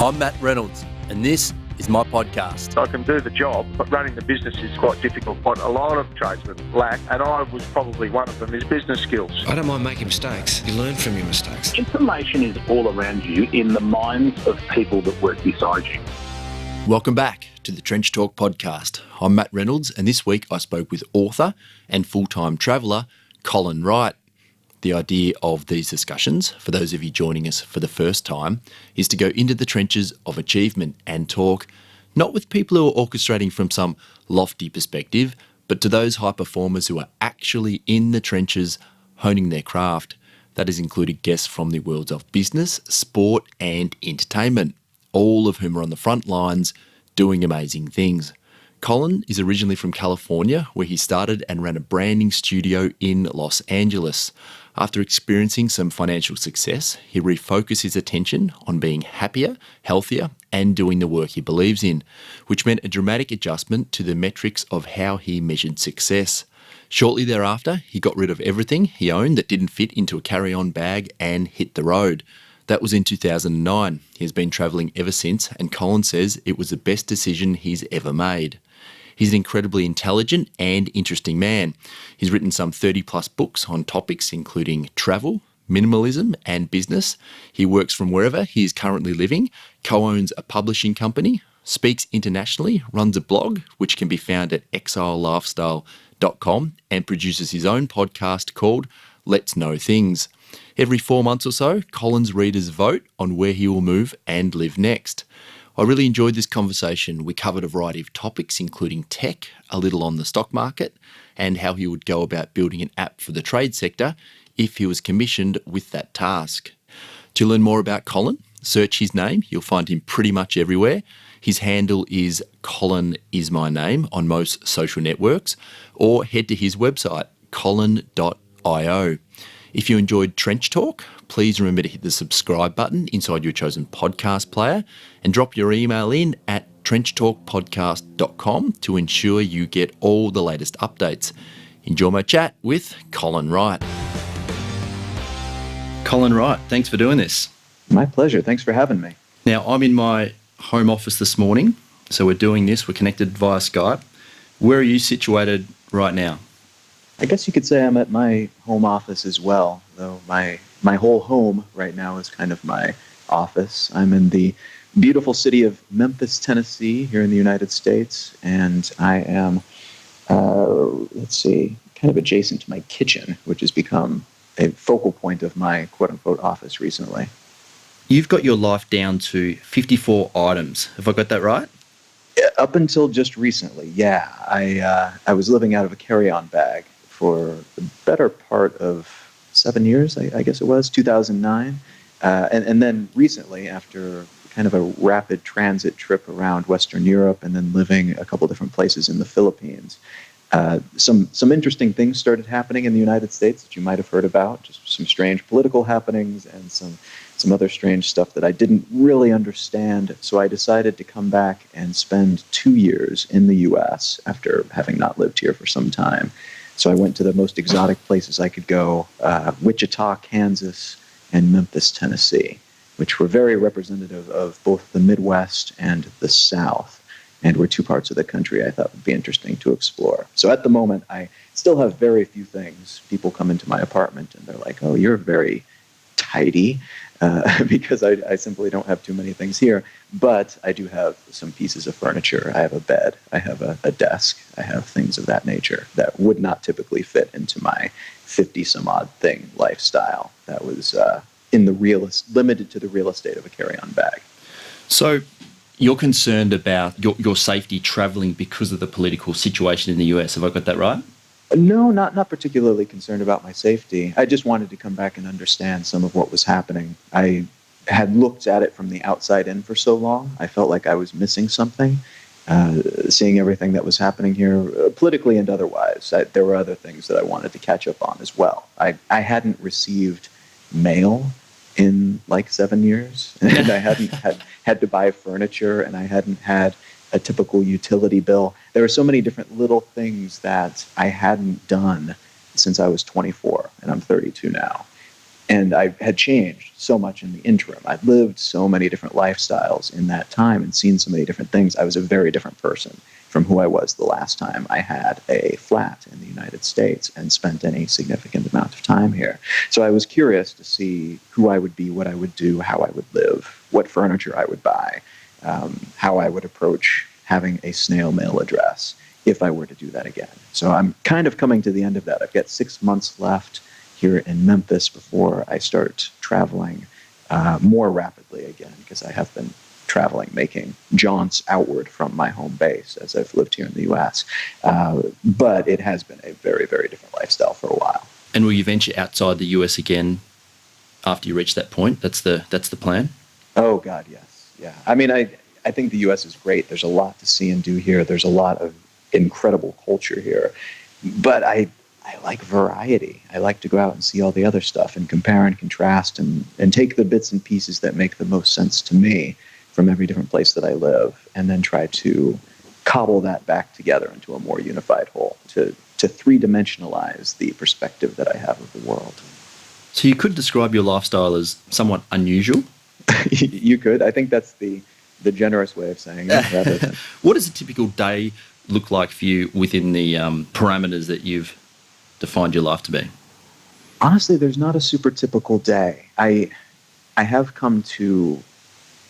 I'm Matt Reynolds, and this is my podcast. I can do the job, but running the business is quite difficult. What a lot of tradesmen lack, and I was probably one of them, is business skills. I don't mind making mistakes. You learn from your mistakes. Information is all around you in the minds of people that work beside you. Welcome back to the Trench Talk podcast. I'm Matt Reynolds, and this week I spoke with author and full-time traveller Colin Wright. The idea of these discussions, for those of you joining us for the first time, is to go into the trenches of achievement and talk not with people who are orchestrating from some lofty perspective, but to those high performers who are actually in the trenches honing their craft. That has included guests from the worlds of business, sport and entertainment, all of whom are on the front lines doing amazing things. Colin is originally from California, where he started and ran a branding studio in Los Angeles. After experiencing some financial success, he refocused his attention on being happier, healthier, and doing the work he believes in, which meant a dramatic adjustment to the metrics of how he measured success. Shortly thereafter, he got rid of everything he owned that didn't fit into a carry-on bag and hit the road. That was in 2009. He has been travelling ever since, and Colin says it was the best decision he's ever made. He's an incredibly intelligent and interesting man. He's written some 30 plus books on topics including travel, minimalism and business. He works from wherever he is currently living, co-owns a publishing company, speaks internationally, runs a blog, which can be found at exilelifestyle.com, and produces his own podcast called Let's Know Things. Every 4 months or so, Colin's readers vote on where he will move and live next. I really enjoyed this conversation. We covered a variety of topics, including tech, a little on the stock market, and how he would go about building an app for the trade sector if he was commissioned with that task. To learn more about Colin, search his name. You'll find him pretty much everywhere. His handle is Colin is my name on most social networks, or head to his website, colin.io. If you enjoyed Trench Talk, please remember to hit the subscribe button inside your chosen podcast player and drop your email in at trenchtalkpodcast.com to ensure you get all the latest updates. Enjoy my chat with Colin Wright. Colin Wright, thanks for doing this. My pleasure. Thanks for having me. Now, I'm in my home office this morning, so we're doing this. We're connected via Skype. Where are you situated right now? I guess you could say I'm at my home office as well, though my whole home right now is kind of my office. I'm in the beautiful city of Memphis, Tennessee, here in the United States, and I am, kind of adjacent to my kitchen, which has become a focal point of my quote-unquote office recently. You've got your life down to 54 items. Have I got that right? Up until just recently, yeah. I was living out of a carry-on bag for the better part of 7 years, I guess it was, 2009. And then recently, after kind of a rapid transit trip around Western Europe and then living a couple different places in the Philippines, some interesting things started happening in the United States that you might have heard about, just some strange political happenings and some other strange stuff that I didn't really understand. So I decided to come back and spend 2 years in the U.S. after having not lived here for some time. So I went to the most exotic places I could go, Wichita, Kansas, and Memphis, Tennessee, which were very representative of both the Midwest and the South, and were two parts of the country I thought would be interesting to explore. So at the moment, I still have very few things. People come into my apartment and they're like, oh, you're very tidy, because I simply don't have too many things here. But I do have some pieces of furniture. I have a bed. I have a desk. I have things of that nature that would not typically fit into my 50-some-odd thing lifestyle. That was limited to the real estate of a carry-on bag. So you're concerned about your safety travelling because of the political situation in the US. Have I got that right? No, not particularly concerned about my safety. I just wanted to come back and understand some of what was happening. I had looked at it from the outside in for so long. I felt like I was missing something, seeing everything that was happening here, politically and otherwise. There were other things that I wanted to catch up on as well. I hadn't received mail in like 7 years, and I hadn't had to buy furniture, and I hadn't had a typical utility bill. There were so many different little things that I hadn't done since I was 24, and I'm 32 now. And I had changed so much in the interim. I'd lived so many different lifestyles in that time and seen so many different things. I was a very different person from who I was the last time I had a flat in the United States and spent any significant amount of time here. So I was curious to see who I would be, what I would do, how I would live, what furniture I would buy, how I would approach having a snail mail address if I were to do that again. So I'm kind of coming to the end of that. I've got 6 months left here in Memphis before I start traveling more rapidly again, because I have been traveling, making jaunts outward from my home base as I've lived here in the U.S. But it has been a very, very different lifestyle for a while. And will you venture outside the US again after you reach that point? That's the plan? Oh, God, yes. Yeah. I mean, I think the U.S. is great. There's a lot to see and do here. There's a lot of incredible culture here. But I like variety. I like to go out and see all the other stuff and compare and contrast and take the bits and pieces that make the most sense to me from every different place that I live, and then try to cobble that back together into a more unified whole, to three-dimensionalize the perspective that I have of the world. So you could describe your lifestyle as somewhat unusual? You could. I think that's the generous way of saying it. Rather than... What does a typical day look like for you within the parameters that you've defined your life to be? Honestly, there's not a super typical day. I have come to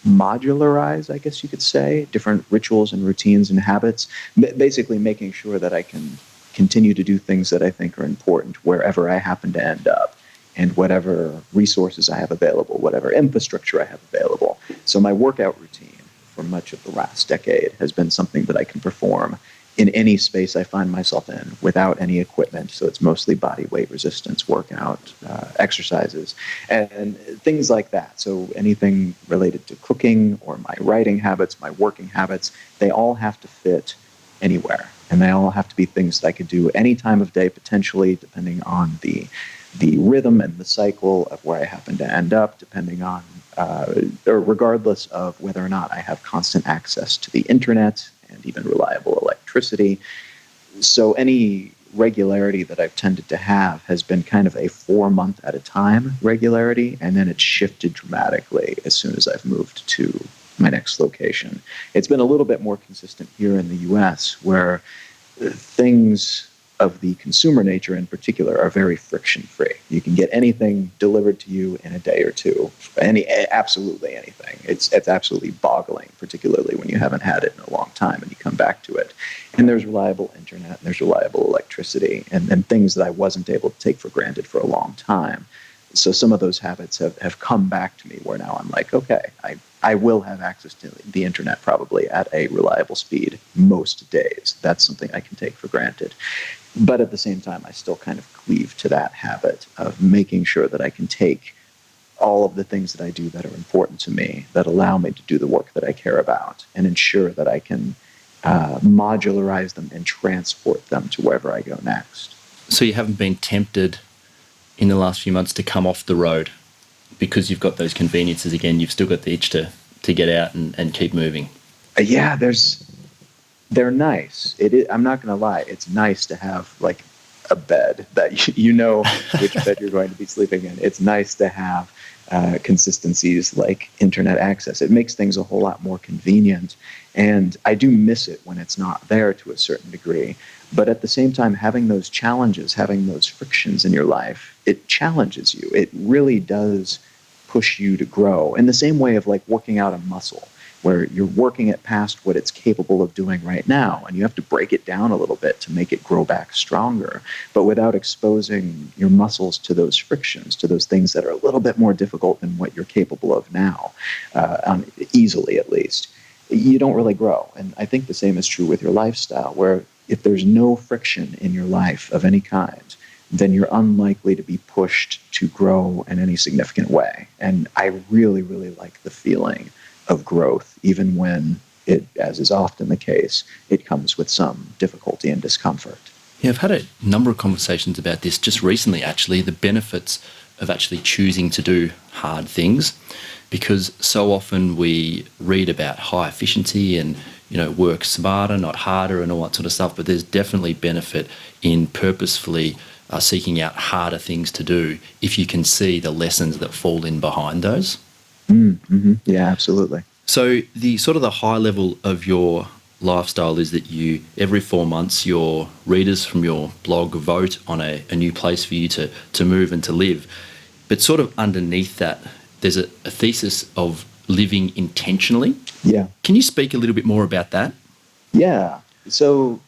modularize, I guess you could say, different rituals and routines and habits, basically making sure that I can continue to do things that I think are important wherever I happen to end up, and whatever resources I have available, whatever infrastructure I have available. So my workout routine for much of the last decade has been something that I can perform in any space I find myself in without any equipment. So it's mostly body weight resistance workout, exercises, and things like that. So anything related to cooking or my writing habits, my working habits, they all have to fit anywhere. And they all have to be things that I could do any time of day, potentially, depending on the rhythm and the cycle of where I happen to end up, depending on, or regardless of whether or not I have constant access to the internet and even reliable electricity. So any regularity that I've tended to have has been kind of a 4-month at a time regularity, and then it's shifted dramatically as soon as I've moved to my next location. It's been a little bit more consistent here in the US, where things of the consumer nature in particular are very friction-free. You can get anything delivered to you in a day or two. Absolutely anything. It's absolutely boggling, particularly when you haven't had it in a long time and you come back to it. And there's reliable internet, and there's reliable electricity, and things that I wasn't able to take for granted for a long time. So some of those habits have come back to me, where now I'm like, okay, I will have access to the internet probably at a reliable speed most days. That's something I can take for granted. But at the same time, I still kind of cleave to that habit of making sure that I can take all of the things that I do that are important to me, that allow me to do the work that I care about, and ensure that I can modularize them and transport them to wherever I go next. So you haven't been tempted in the last few months to come off the road because you've got those conveniences again? You've still got the itch to get out and keep moving? Yeah, they're nice. I'm not going to lie. It's nice to have like a bed that you know which bed you're going to be sleeping in. It's nice to have consistencies like internet access. It makes things a whole lot more convenient, and I do miss it when it's not there to a certain degree. But at the same time, having those challenges, having those frictions in your life, it challenges you. It really does push you to grow, in the same way of like working out a muscle, where you're working it past what it's capable of doing right now, and you have to break it down a little bit to make it grow back stronger, but without exposing your muscles to those frictions, to those things that are a little bit more difficult than what you're capable of now, easily at least. You don't really grow. And I think the same is true with your lifestyle, where if there's no friction in your life of any kind, then you're unlikely to be pushed to grow in any significant way. And I really, really like the feeling of growth, even when it, as is often the case, it comes with some difficulty and discomfort. Yeah, I've had a number of conversations about this just recently, actually, the benefits of actually choosing to do hard things, because so often we read about high efficiency and, you know, work smarter, not harder, and all that sort of stuff, but there's definitely benefit in purposefully seeking out harder things to do if you can see the lessons that fall in behind those. Mm-hmm. Yeah, absolutely. So the sort of the high level of your lifestyle is that you, every 4 months, your readers from your blog vote on a new place for you to move and to live. But sort of underneath that, there's a thesis of living intentionally. Yeah. Can you speak a little bit more about that? Yeah. So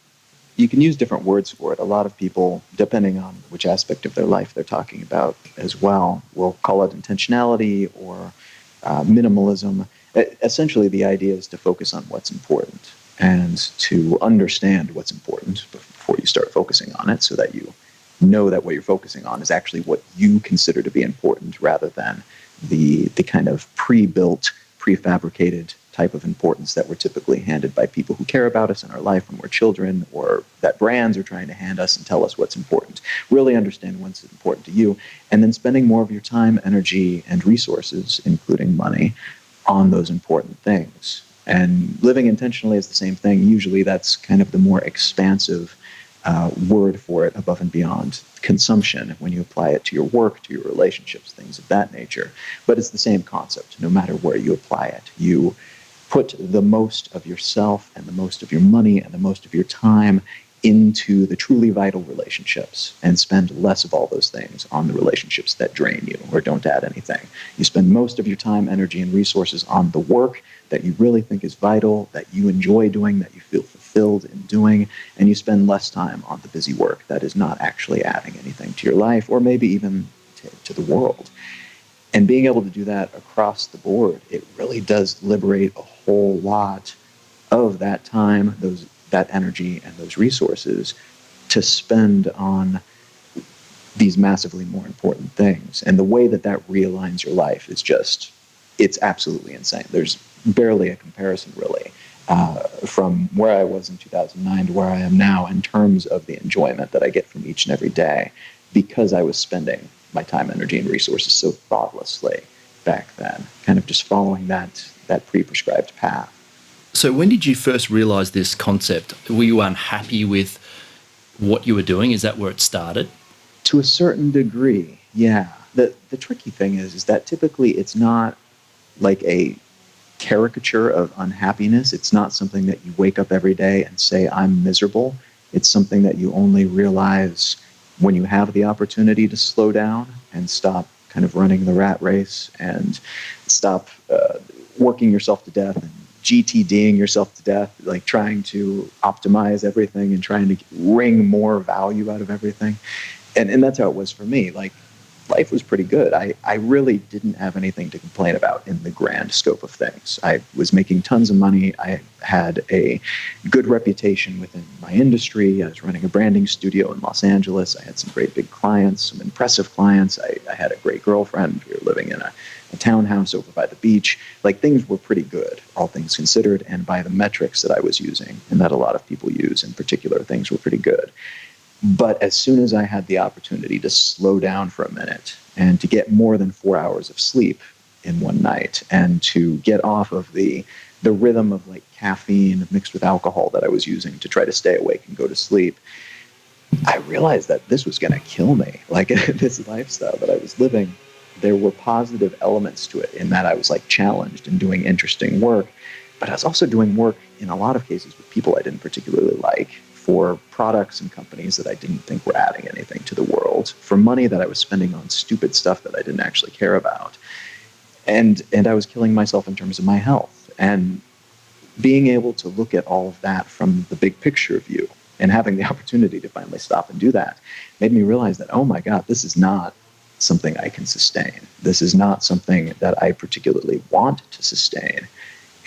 you can use different words for it. A lot of people, depending on which aspect of their life they're talking about as well, will call it intentionality or minimalism. Essentially, the idea is to focus on what's important and to understand what's important before you start focusing on it, so that you know that what you're focusing on is actually what you consider to be important, rather than the kind of pre-built, prefabricated type of importance that we're typically handed by people who care about us in our life when we're children, or that brands are trying to hand us and tell us what's important. Really understand what's important to you, and then spending more of your time, energy, and resources, including money, on those important things. And living intentionally is the same thing. Usually that's kind of the more expansive word for it, above and beyond consumption, when you apply it to your work, to your relationships, things of that nature. But it's the same concept, no matter where you apply it. You put the most of yourself and the most of your money and the most of your time into the truly vital relationships, and spend less of all those things on the relationships that drain you or don't add anything. You spend most of your time, energy, and resources on the work that you really think is vital, that you enjoy doing, that you feel fulfilled in doing, and you spend less time on the busy work that is not actually adding anything to your life, or maybe even to the world. And being able to do that across the board, it really does liberate a whole lot of that time, that energy, and those resources to spend on these massively more important things. And the way that realigns your life is just, it's absolutely insane. There's barely a comparison, really, from where I was in 2009 to where I am now, in terms of the enjoyment that I get from each and every day, because I was spending my time, energy, and resources so thoughtlessly back then, kind of just following that pre-prescribed path. So when did you first realize this concept? Were you unhappy with what you were doing? Is that where it started? To a certain degree, yeah. The tricky thing is that typically it's not like a caricature of unhappiness. It's not something that you wake up every day and say, I'm miserable. It's something that you only realize when you have the opportunity to slow down and stop kind of running the rat race, and stop working yourself to death and GTDing yourself to death, like trying to optimize everything and trying to wring more value out of everything. And that's how it was for me. Like, life was pretty good. I really didn't have anything to complain about in the grand scope of things. I was making tons of money. I had a good reputation within my industry. I was running a branding studio in Los Angeles. I had some great big clients, some impressive clients. I had a great girlfriend. We were living in a townhouse over by the beach. Like, things were pretty good, all things considered, and by the metrics that I was using, and that a lot of people use in particular, things were pretty good. But as soon as I had the opportunity to slow down for a minute and to get more than 4 hours of sleep in one night, and to get off of the rhythm of like caffeine mixed with alcohol that I was using to try to stay awake and go to sleep, I realized that this was going to kill me. Like, this lifestyle that I was living, there were positive elements to it, in that I was like challenged and doing interesting work, but I was also doing work in a lot of cases with people I didn't particularly like, for products and companies that I didn't think were adding anything to the world, for money that I was spending on stupid stuff that I didn't actually care about. And I was killing myself in terms of my health. And being able to look at all of that from the big picture view, and having the opportunity to finally stop and do that, made me realize that, oh my God, this is not something I can sustain. This is not something that I particularly want to sustain.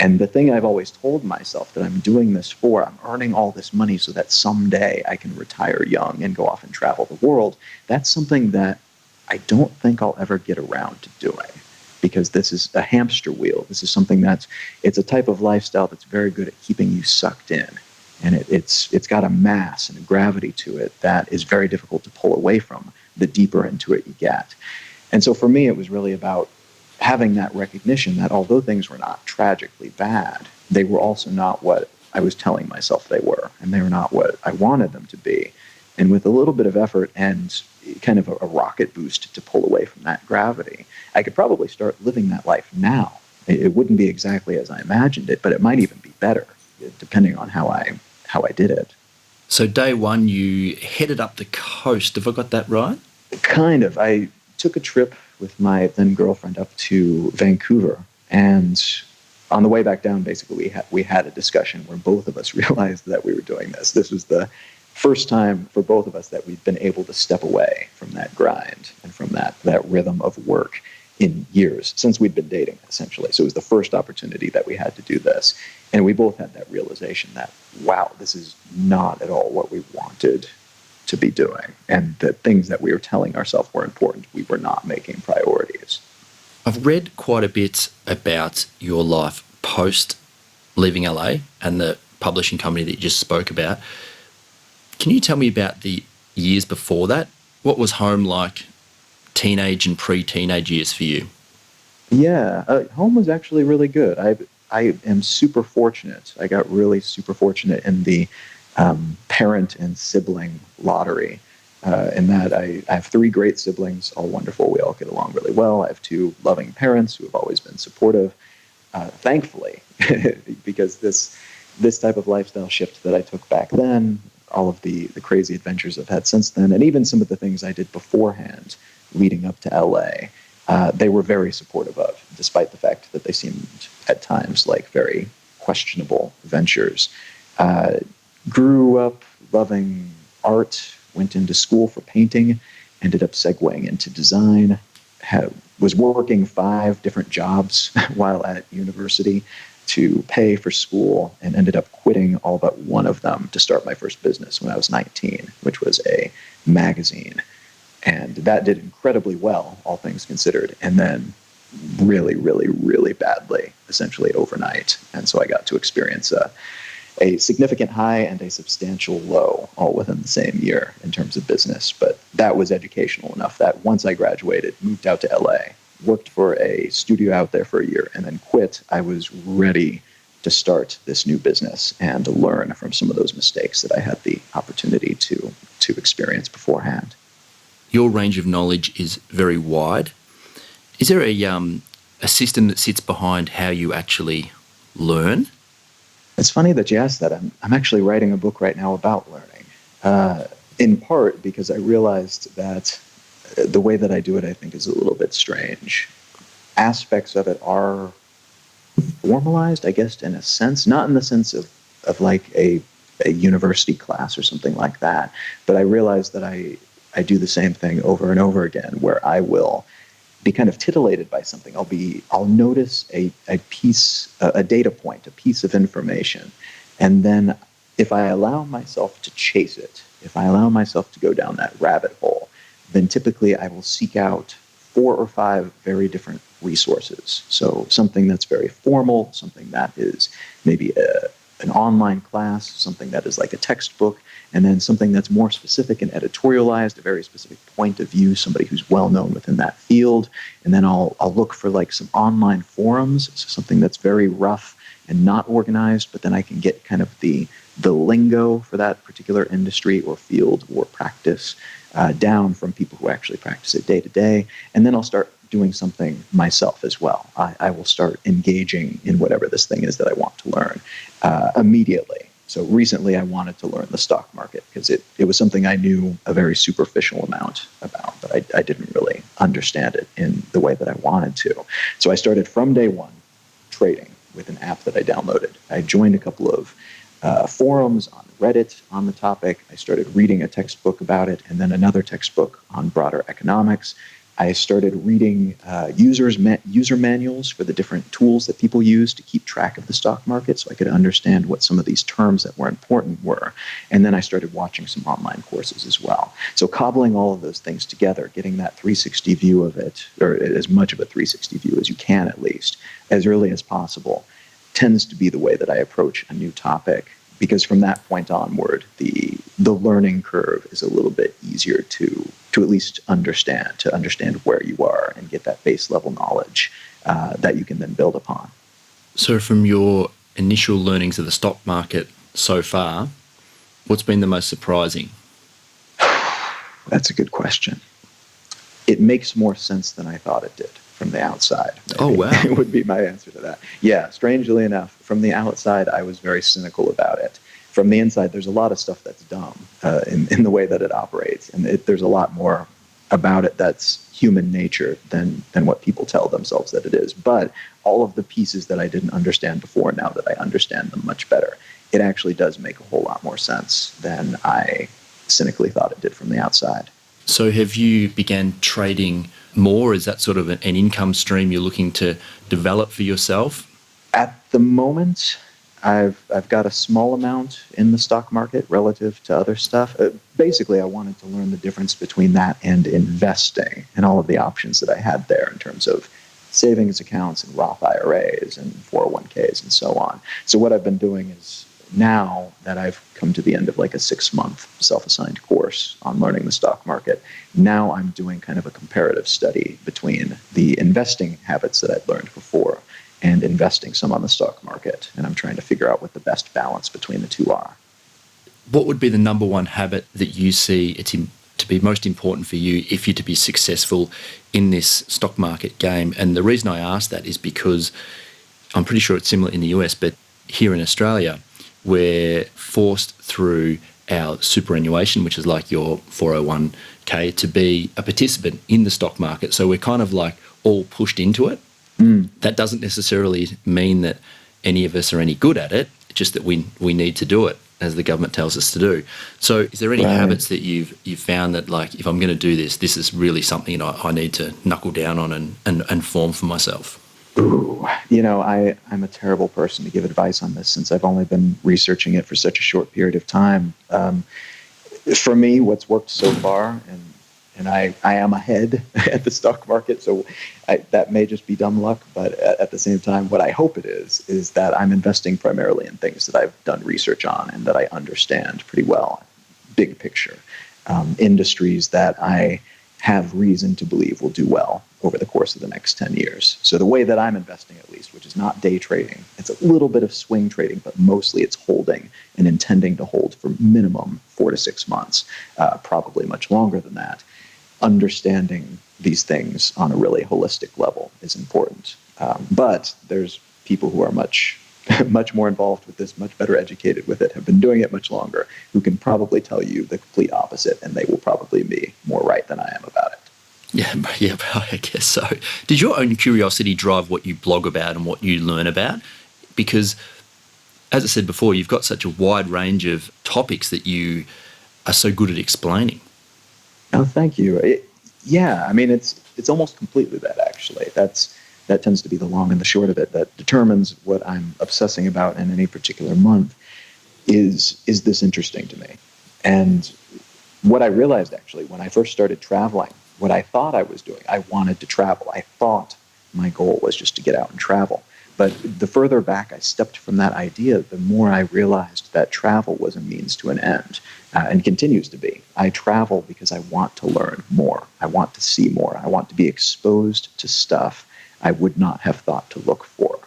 And the thing I've always told myself that I'm doing this for, I'm earning all this money so that someday I can retire young and go off and travel the world, that's something that I don't think I'll ever get around to doing, because this is a hamster wheel. This is something it's a type of lifestyle that's very good at keeping you sucked in. And it's got a mass and a gravity to it that is very difficult to pull away from the deeper into it you get. And so for me, it was really about having that recognition that although things were not tragically bad, they were also not what I was telling myself they were, and they were not what I wanted them to be. And with a little bit of effort and kind of a rocket boost to pull away from that gravity, I could probably start living that life now. It wouldn't be exactly as I imagined it, but it might even be better, depending on how I did it. So day one, you headed up the coast. Have I got that right? Kind of. I took a trip with my then girlfriend up to Vancouver, and on the way back down, basically, we had a discussion where both of us realized that we were doing this. This was the first time for both of us that we'd been able to step away from that grind and from that rhythm of work in years, since we'd been dating, essentially. So it was the first opportunity that we had to do this. And we both had that realization that, wow, this is not at all what we wanted to be doing. And the things that we were telling ourselves were important, we were not making priorities. I've read quite a bit about your life post leaving LA and the publishing company that you just spoke about. Can you tell me about the years before that? What was home like, teenage and pre-teenage years for you? Yeah, home was actually really good. I am super fortunate. I got really super fortunate in the parent and sibling lottery. In that I have 3 great siblings, all wonderful. We all get along really well. I have 2 loving parents who have always been supportive, thankfully, because this type of lifestyle shift that I took back then, all of the crazy adventures I've had since then, and even some of the things I did beforehand leading up to LA, they were very supportive of, despite the fact that they seemed at times like very questionable ventures. Grew up loving art, went into school for painting, ended up segueing into design, was working 5 different jobs while at university to pay for school, and ended up quitting all but one of them to start my first business when I was 19, which was a magazine. And that did incredibly well, all things considered, and then really, really, really badly, essentially overnight. And so I got to experience a significant high and a substantial low all within the same year in terms of business. But that was educational enough that once I graduated, moved out to LA, worked for a studio out there for a year, and then quit, I was ready to start this new business and to learn from some of those mistakes that I had the opportunity to experience beforehand. Your range of knowledge is very wide. Is there a system that sits behind how you actually learn? It's funny that you asked that. I'm actually writing a book right now about learning, in part because I realized that the way that I do it, I think, is a little bit strange. Aspects of it are formalized, I guess, in a sense, not in the sense of like a university class or something like that, but I realized that I do the same thing over and over again, where I will be kind of titillated by something. I'll notice a piece, a data point, a piece of information, and then if I allow myself to chase it, if I allow myself to go down that rabbit hole, then typically I will seek out 4 or 5 very different resources. So something that's very formal, something that is maybe an online class, something that is like a textbook, and then something that's more specific and editorialized, a very specific point of view, somebody who's well known within that field. And then I'll look for like some online forums, so something that's very rough and not organized, but then I can get kind of the lingo for that particular industry or field or practice down from people who actually practice it day to day. And then I'll start doing something myself as well. I will start engaging in whatever this thing is that I want to learn immediately. So recently I wanted to learn the stock market because it was something I knew a very superficial amount about, but I didn't really understand it in the way that I wanted to. So I started from day one trading with an app that I downloaded. I joined a couple of forums on Reddit on the topic. I started reading a textbook about it, and then another textbook on broader economics. I started reading user manuals for the different tools that people use to keep track of the stock market so I could understand what some of these terms that were important were. And then I started watching some online courses as well. So cobbling all of those things together, getting that 360 view of it, or as much of a 360 view as you can at least, as early as possible, tends to be the way that I approach a new topic. Because from that point onward, the learning curve is a little bit easier to at least understand where you are and get that base level knowledge that you can then build upon. So from your initial learnings of the stock market so far, what's been the most surprising? That's a good question. It makes more sense than I thought it did from the outside. Maybe. Oh, wow. It would be my answer to that. Yeah, strangely enough, from the outside, I was very cynical about it. From the inside, there's a lot of stuff that's dumb in the way that it operates. And there's a lot more about it that's human nature than what people tell themselves that it is. But all of the pieces that I didn't understand before, now that I understand them much better, it actually does make a whole lot more sense than I cynically thought it did from the outside. So have you began trading more? Is that sort of an income stream you're looking to develop for yourself? At the moment, I've got a small amount in the stock market relative to other stuff. Basically, I wanted to learn the difference between that and investing and all of the options that I had there in terms of savings accounts and Roth IRAs and 401ks and so on. So what I've been doing is, now that I've come to the end of like a 6-month self-assigned course on learning the stock market, now I'm doing kind of a comparative study between the investing habits that I'd learned before and investing some on the stock market. And I'm trying to figure out what the best balance between the two are. What would be the number one habit that you see to be most important for you if you're to be successful in this stock market game? And the reason I ask that is because I'm pretty sure it's similar in the US, but here in Australia, we're forced through our superannuation, which is like your 401k, to be a participant in the stock market. So we're kind of like all pushed into it. That doesn't necessarily mean that any of us are any good at it, just that we need to do it as the government tells us to do. So is there any habits that you've found that, like, if I'm going to do this, this is really something I need to knuckle down on and form for myself? Ooh, I'm a terrible person to give advice on this since I've only been researching it for such a short period of time. For me, what's worked so far, and I am ahead at the stock market, so that may just be dumb luck, but at the same time, what I hope it is that I'm investing primarily in things that I've done research on and that I understand pretty well, big picture, industries that I have reason to believe will do well over the course of the next 10 years. So the way that I'm investing, at least, which is not day trading, it's a little bit of swing trading, but mostly it's holding and intending to hold for minimum 4 to 6 months, probably much longer than that. Understanding these things on a really holistic level is important. But there's people who are much more involved with this, much better educated with it, have been doing it much longer, who can probably tell you the complete opposite, and they will probably be more right than I am about it. Yeah, I guess so. Did your own curiosity drive what you blog about and what you learn about? Because, as I said before, you've got such a wide range of topics that you are so good at explaining. Oh, thank you. It's almost completely that, actually. That tends to be the long and the short of it. That determines what I'm obsessing about in any particular month. Is this interesting to me? And what I realized, actually, when I first started traveling, what I thought I was doing, I wanted to travel. I thought my goal was just to get out and travel. But the further back I stepped from that idea, the more I realized that travel was a means to an end, and continues to be. I travel because I want to learn more. I want to see more. I want to be exposed to stuff I would not have thought to look for.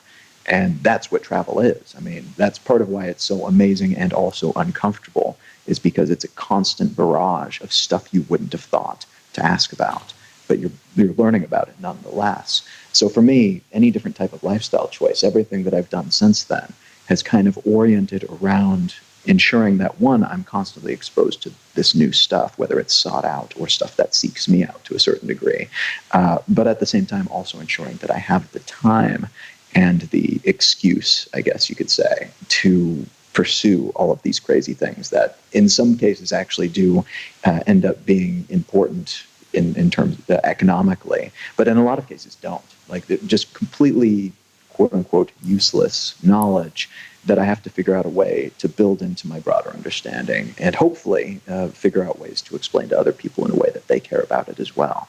And that's what travel is. I mean, that's part of why it's so amazing and also uncomfortable, is because it's a constant barrage of stuff you wouldn't have thought to ask about, but you're learning about it nonetheless. So for me, any different type of lifestyle choice, everything that I've done since then has kind of oriented around ensuring that, one, I'm constantly exposed to this new stuff, whether it's sought out or stuff that seeks me out to a certain degree, but at the same time also ensuring that I have the time and the excuse, I guess you could say, to pursue all of these crazy things that in some cases actually do end up being important in terms of economically, but in a lot of cases don't. Like, just completely quote-unquote useless knowledge that I have to figure out a way to build into my broader understanding and hopefully figure out ways to explain to other people in a way that they care about it as well.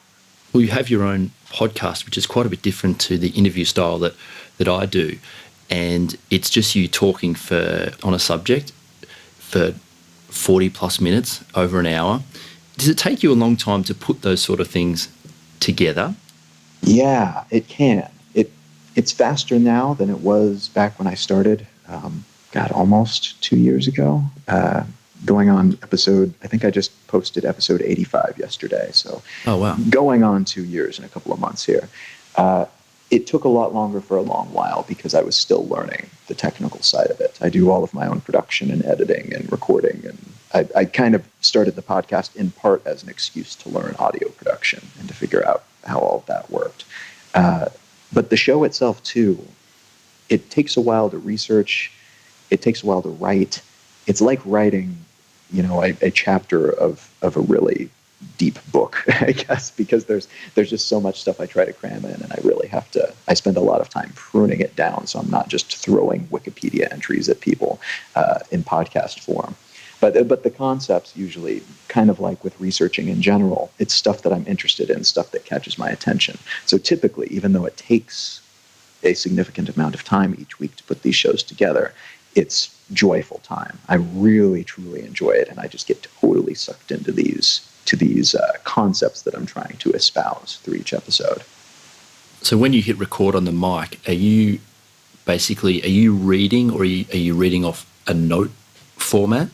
Well, you have your own podcast, which is quite a bit different to the interview style that I do. And it's just you talking on a subject for 40 plus minutes, over an hour. Does it take you a long time to put those sort of things together? Yeah, it can. It's faster now than it was back when I started, almost 2 years ago. going on I think I just posted episode 85 yesterday. So Oh, wow. going on 2 years in a couple of months here. It took a lot longer for a long while because I was still learning the technical side of it. I do all of my own production and editing and recording, and I kind of started the podcast in part as an excuse to learn audio production and to figure out how all of that worked. But the show itself, too, it takes a while to research. It takes a while to write. It's like writing, a chapter of a really deep book, I guess, because there's just so much stuff I try to cram in, and I spend a lot of time pruning it down, so I'm not just throwing Wikipedia entries at people in podcast form. But the concepts usually, kind of like with researching in general, it's stuff that I'm interested in, stuff that catches my attention. So typically, even though it takes a significant amount of time each week to put these shows together, it's joyful time. I really, truly enjoy it, and I just get totally sucked into these concepts that I'm trying to espouse through each episode. So when you hit record on the mic, are you reading, or are you reading off a note format?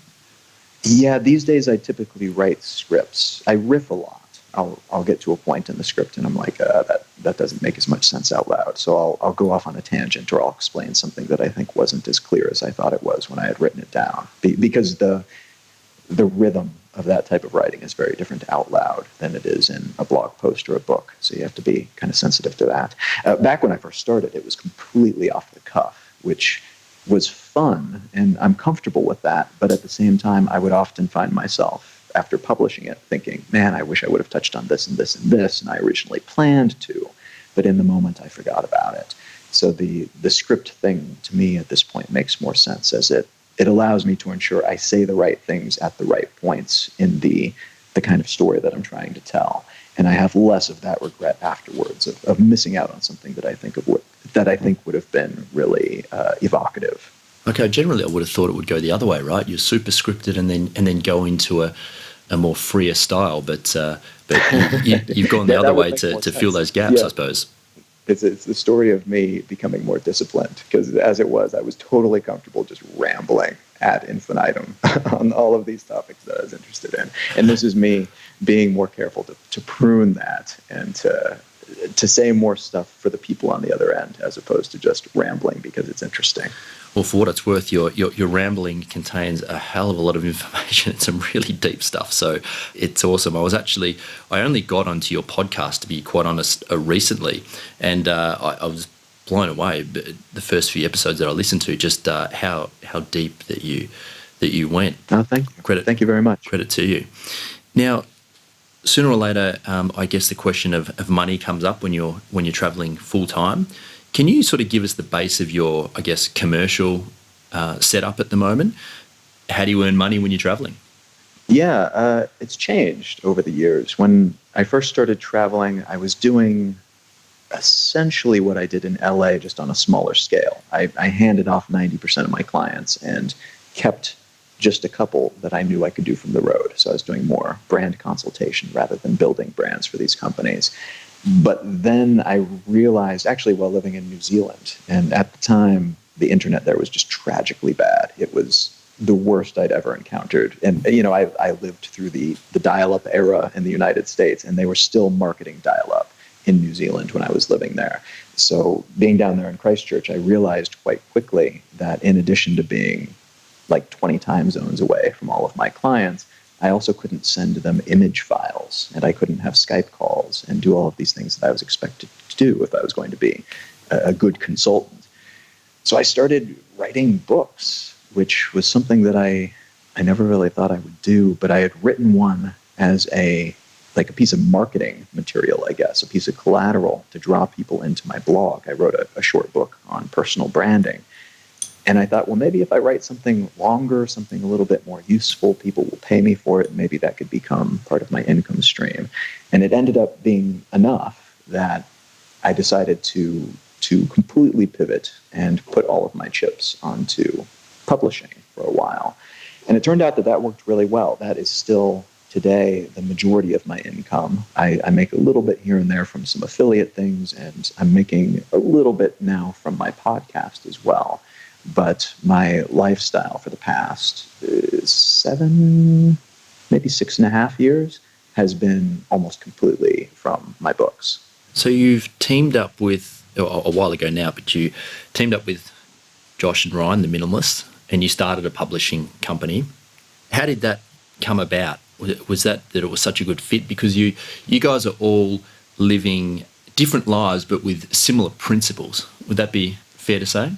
Yeah, these days I typically write scripts. I riff a lot. I'll get to a point in the script and I'm like, that doesn't make as much sense out loud. So I'll go off on a tangent, or I'll explain something that I think wasn't as clear as I thought it was when I had written it down. Because the rhythm of that type of writing is very different out loud than it is in a blog post or a book. So you have to be kind of sensitive to that. Back when I first started, it was completely off the cuff, which was fun, and I'm comfortable with that. But at the same time, I would often find myself, after publishing it, thinking, man, I wish I would have touched on this and this and this, and I originally planned to. But in the moment, I forgot about it. So the script thing, to me, at this point, makes more sense, as it allows me to ensure I say the right things at the right points in the kind of story that I'm trying to tell. And I have less of that regret afterwards of missing out on something that I think would have been really evocative. Okay, generally I would have thought it would go the other way, right? You're super scripted and then go into a more freer style, but you've gone the other way to fill those gaps, yeah. I suppose. It's the story of me becoming more disciplined, because as it was, I was totally comfortable just rambling ad infinitum on all of these topics that I was interested in. And this is me being more careful to prune that and to say more stuff for the people on the other end, as opposed to just rambling because it's interesting. Well, for what it's worth, your rambling contains a hell of a lot of information and some really deep stuff. So it's awesome. I only got onto your podcast, to be quite honest, recently, and I was blown away. The first few episodes that I listened to, just how deep that you went. Oh, thank you. Thank you very much. Credit to you. Now, sooner or later, I guess the question of money comes up when you're traveling full time. Can you sort of give us the base of your, I guess, commercial setup at the moment? How do you earn money when you're traveling? Yeah, it's changed over the years. When I first started traveling, I was doing essentially what I did in LA, just on a smaller scale. I handed off 90% of my clients and kept just a couple that I knew I could do from the road. So I was doing more brand consultation rather than building brands for these companies. But then I realized, actually while living in New Zealand, and at the time, the internet there was just tragically bad. It was the worst I'd ever encountered. And, I lived through the dial-up era in the United States, and they were still marketing dial-up in New Zealand when I was living there. So being down there in Christchurch, I realized quite quickly that in addition to being like 20 time zones away from all of my clients, I also couldn't send them image files, and I couldn't have Skype calls and do all of these things that I was expected to do if I was going to be a good consultant. So I started writing books, which was something that I never really thought I would do, but I had written one as a piece of marketing material, I guess, a piece of collateral to draw people into my blog. I wrote a short book on personal branding. And I thought, well, maybe if I write something longer, something a little bit more useful, people will pay me for it, and maybe that could become part of my income stream. And it ended up being enough that I decided to completely pivot and put all of my chips onto publishing for a while. And it turned out that worked really well. That is still today the majority of my income. I make a little bit here and there from some affiliate things, and I'm making a little bit now from my podcast as well. But my lifestyle for the past 7, maybe 6.5 years has been almost completely from my books. So you've teamed up with, a while ago now, but you teamed up with Josh and Ryan, the minimalists, and you started a publishing company. How did that come about? Was that it was such a good fit? Because you guys are all living different lives but with similar principles. Would that be fair to say?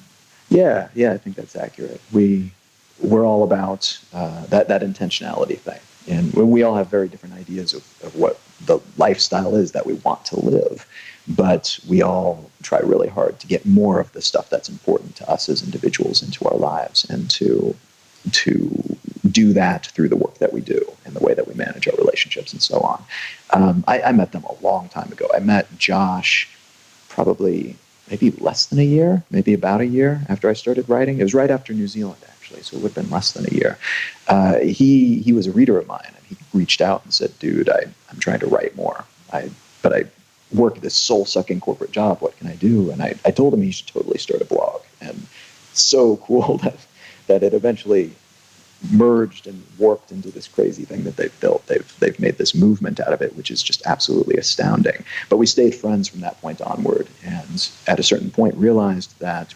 Yeah, I think that's accurate. We're all about that intentionality thing. And we all have very different ideas of what the lifestyle is that we want to live. But we all try really hard to get more of the stuff that's important to us as individuals into our lives, and to do that through the work that we do and the way that we manage our relationships and so on. I met them a long time ago. I met Josh probably maybe less than a year, maybe about a year after I started writing. It was right after New Zealand, actually, so it would have been less than a year. He was a reader of mine, and he reached out and said, "Dude, I'm trying to write more, but I work this soul-sucking corporate job. What can I do?" And I told him he should totally start a blog. And so cool that it eventually merged and warped into this crazy thing that they've built. They've made this movement out of it, which is just absolutely astounding. But we stayed friends from that point onward, and at a certain point realized that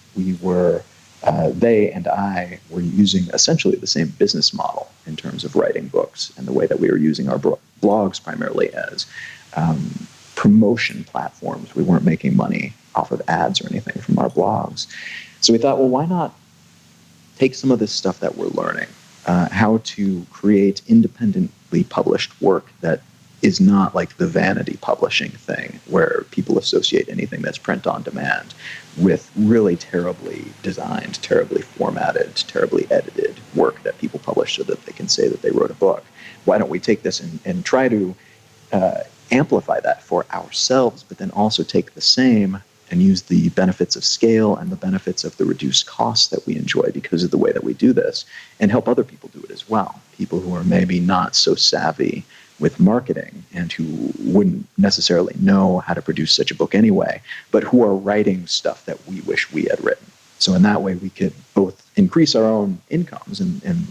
they and I were using essentially the same business model in terms of writing books, and the way that we were using our blogs primarily as promotion platforms. We weren't making money off of ads or anything from our blogs. So we thought, well, why not take some of this stuff that we're learning, how to create independently published work that is not like the vanity publishing thing where people associate anything that's print on demand with really terribly designed, terribly formatted, terribly edited work that people publish so that they can say that they wrote a book. Why don't we take this and try to amplify that for ourselves, but then also take the same and use the benefits of scale and the benefits of the reduced costs that we enjoy because of the way that we do this, and help other people do it as well. People who are maybe not so savvy with marketing and who wouldn't necessarily know how to produce such a book anyway, but who are writing stuff that we wish we had written. So in that way, we could both increase our own incomes and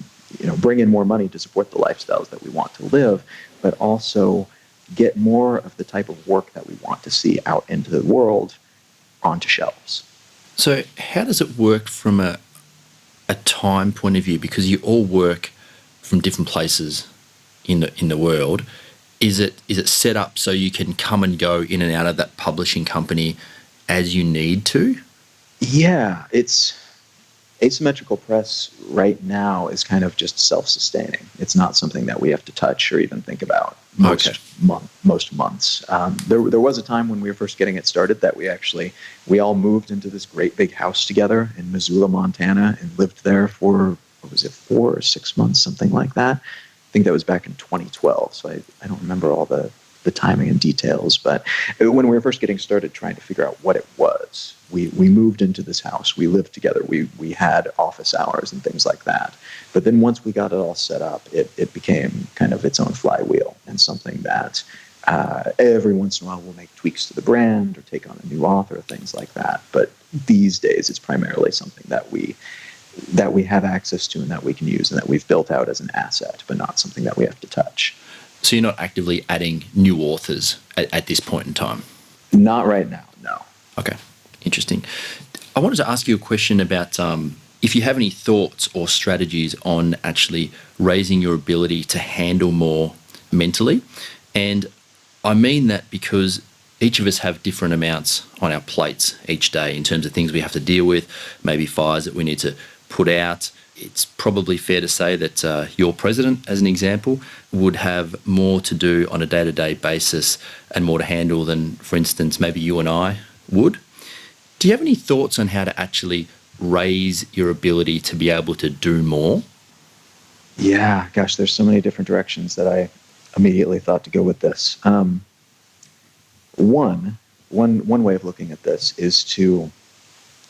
bring in more money to support the lifestyles that we want to live, but also get more of the type of work that we want to see out into the world onto shelves. So how does it work from a time point of view? Because you all work from different places in the world. Is it set up so you can come and go in and out of that publishing company as you need to? Yeah, it's Asymmetrical Press right now is kind of just self-sustaining. It's not something that we have to touch or even think about most months. There was a time when we were first getting it started that we all moved into this great big house together in Missoula, Montana, and lived there for, 4 or 6 months, something like that. I think that was back in 2012, so I don't remember all the timing and details, but when we were first getting started trying to figure out what it was, we moved into this house, we lived together, we had office hours and things like that. But then once we got it all set up, it became kind of its own flywheel, and something that every once in a while we'll make tweaks to the brand or take on a new author, things like that. But these days it's primarily something that we have access to and that we can use and that we've built out as an asset, but not something that we have to touch. So you're not actively adding new authors at this point in time? Not right now, no. Okay, interesting. I wanted to ask you a question about if you have any thoughts or strategies on actually raising your ability to handle more mentally. And I mean that because each of us have different amounts on our plates each day in terms of things we have to deal with, maybe fires that we need to put out. It's probably fair to say that your president, as an example, would have more to do on a day-to-day basis and more to handle than, for instance, maybe you and I would. Do you have any thoughts on how to actually raise your ability to be able to do more? Yeah, gosh, there's so many different directions that I immediately thought to go with this. One way of looking at this is to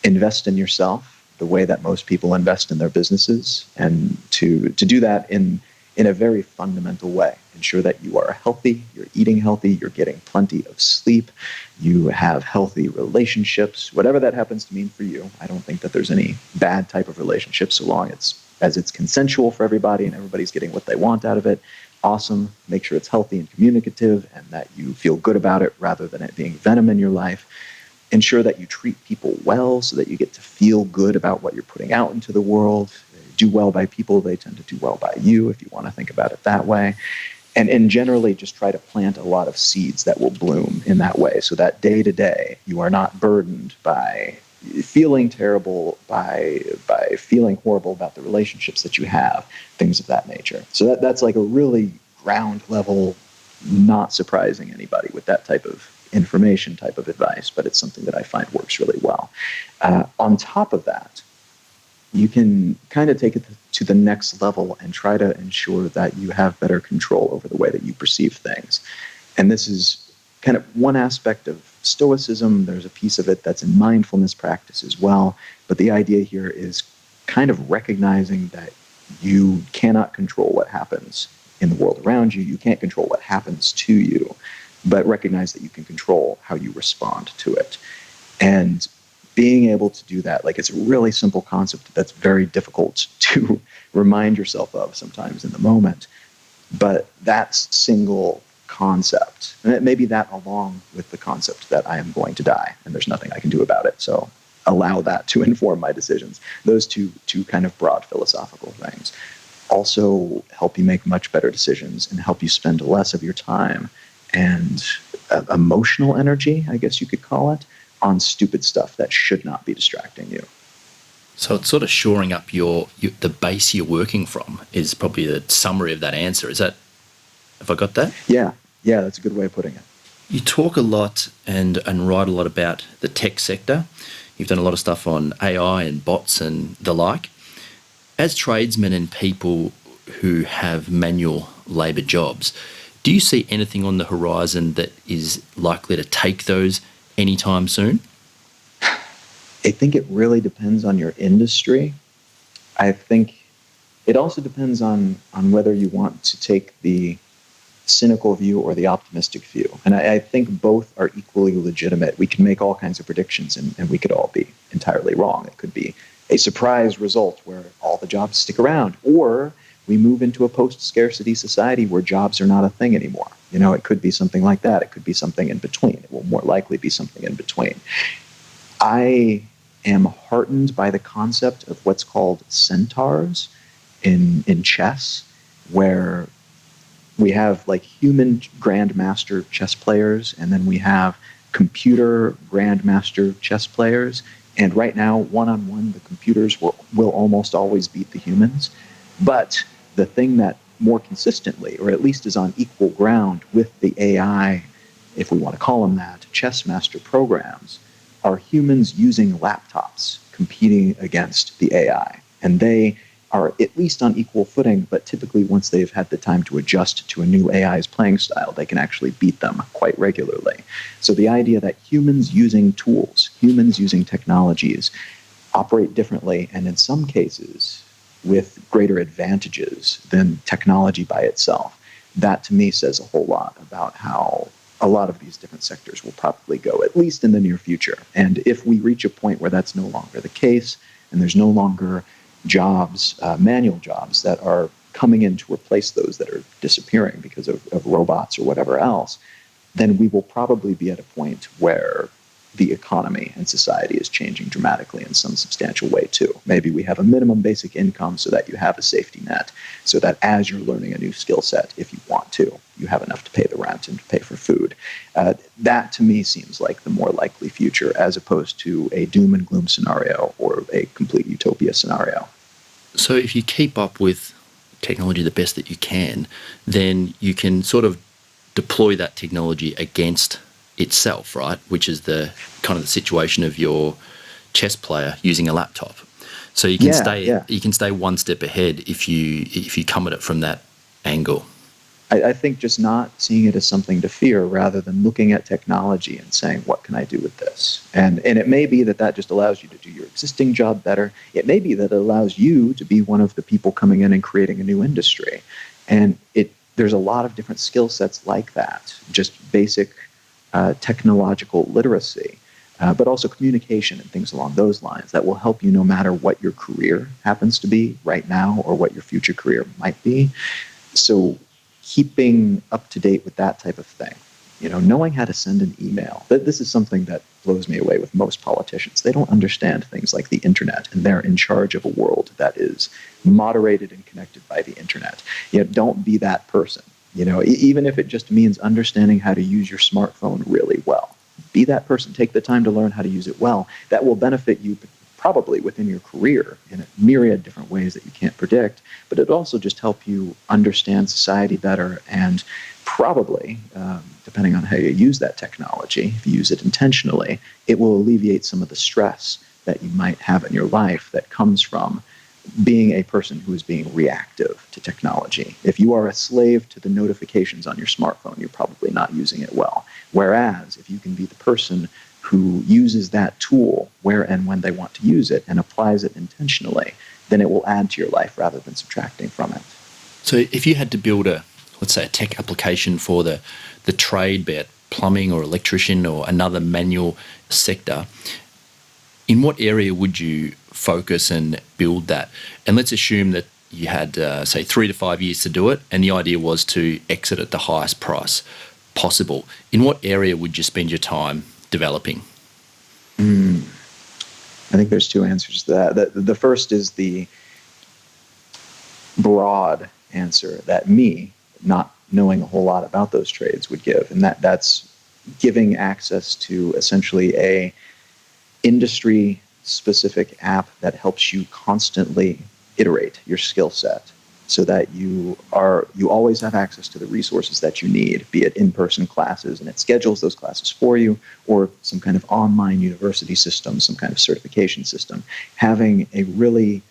invest in yourself the way that most people invest in their businesses, and to do that in a very fundamental way. Ensure that you are healthy, you're eating healthy, you're getting plenty of sleep, you have healthy relationships, whatever that happens to mean for you. I don't think that there's any bad type of relationship so long it's as it's consensual for everybody and everybody's getting what they want out of it, awesome. Make sure it's healthy and communicative and that you feel good about it rather than it being venom in your life. Ensure that you treat people well so that you get to feel good about what you're putting out into the world. Do well by people, they tend to do well by you, if you want to think about it that way. And generally just try to plant a lot of seeds that will bloom in that way, so that day to day you are not burdened by feeling terrible, by feeling horrible about the relationships that you have, things of that nature. So that's like a really ground level, not surprising anybody with that type of information, type of advice, but it's something that I find works really well. On top of that, you can kind of take it to the next level and try to ensure that you have better control over the way that you perceive things. And this is kind of one aspect of Stoicism. There's a piece of it that's in mindfulness practice as well. But the idea here is kind of recognizing that you cannot control what happens in the world around you. You can't control what happens to you, but recognize that you can control how you respond to it. And being able to do that, like, it's a really simple concept that's very difficult to remind yourself of sometimes in the moment. But that single concept, and maybe that along with the concept that I am going to die and there's nothing I can do about it, so allow that to inform my decisions. Those two kind of broad philosophical things also help you make much better decisions and help you spend less of your time and emotional energy, I guess you could call it, on stupid stuff that should not be distracting you. So it's sort of shoring up the base you're working from is probably the summary of that answer. Is that, have I got that? Yeah, that's a good way of putting it. You talk a lot and write a lot about the tech sector. You've done a lot of stuff on AI and bots and the like. As tradesmen and people who have manual labour jobs, do you see anything on the horizon that is likely to take those anytime soon? I think it really depends on your industry. I think it also depends on whether you want to take the cynical view or the optimistic view. And I think both are equally legitimate. We can make all kinds of predictions and we could all be entirely wrong. It could be a surprise result where all the jobs stick around, or we move into a post-scarcity society where jobs are not a thing anymore. You know, it could be something like that. It could be something in between. It will more likely be something in between. I am heartened by the concept of what's called centaurs in chess, where we have like human grandmaster chess players, and then we have computer grandmaster chess players. And right now, one-on-one, the computers will almost always beat the humans. But the thing that more consistently, or at least is on equal ground with the AI, if we want to call them that, chess master programs, are humans using laptops competing against the AI. And they are at least on equal footing, but typically once they've had the time to adjust to a new AI's playing style, they can actually beat them quite regularly. So the idea that humans using tools, humans using technologies, operate differently, and in some cases with greater advantages than technology by itself, that to me says a whole lot about how a lot of these different sectors will probably go, at least in the near future. And if we reach a point where that's no longer the case, and there's no longer jobs, manual jobs that are coming in to replace those that are disappearing because of robots or whatever else, then we will probably be at a point where the economy and society is changing dramatically in some substantial way too. Maybe we have a minimum basic income so that you have a safety net, so that as you're learning a new skill set, if you want to, you have enough to pay the rent and to pay for food. That to me seems like the more likely future, as opposed to a doom and gloom scenario or a complete utopia scenario. So if you keep up with technology the best that you can, then you can sort of deploy that technology against itself, right? Which is the kind of the situation of your chess player using a laptop. So you can you can stay one step ahead if you come at it from that angle. I think just not seeing it as something to fear, rather than looking at technology and saying, what can I do with this? And it may be that just allows you to do your existing job better. It may be that it allows you to be one of the people coming in and creating a new industry. And there's a lot of different skill sets like that, just basic technological literacy. but also communication and things along those lines that will help you no matter what your career happens to be right now or what your future career might be. So keeping up to date with that type of thing, knowing how to send an email. This is something that blows me away with most politicians. They don't understand things like the internet, and they're in charge of a world that is moderated and connected by the internet. Don't be that person. Even if it just means understanding how to use your smartphone really well. Be that person. Take the time to learn how to use it well. That will benefit you probably within your career in a myriad different ways that you can't predict, but it also just help you understand society better, and probably, depending on how you use that technology, if you use it intentionally, it will alleviate some of the stress that you might have in your life that comes from being a person who is being reactive to technology. If you are a slave to the notifications on your smartphone, you're probably not using it well. Whereas if you can be the person who uses that tool where and when they want to use it and applies it intentionally, then it will add to your life rather than subtracting from it. So if you had to build let's say a tech application for the trade, be it plumbing or electrician or another manual sector, in what area would you focus and build that? And let's assume that you had, say, 3 to 5 years to do it, and the idea was to exit at the highest price possible. In what area would you spend your time developing? I think there's two answers to that. The first is the broad answer that me, not knowing a whole lot about those trades, would give, and that's giving access to essentially a industry-specific app that helps you constantly iterate your skill set so that you always have access to the resources that you need, be it in-person classes, and it schedules those classes for you, or some kind of online university system, some kind of certification system. Having a really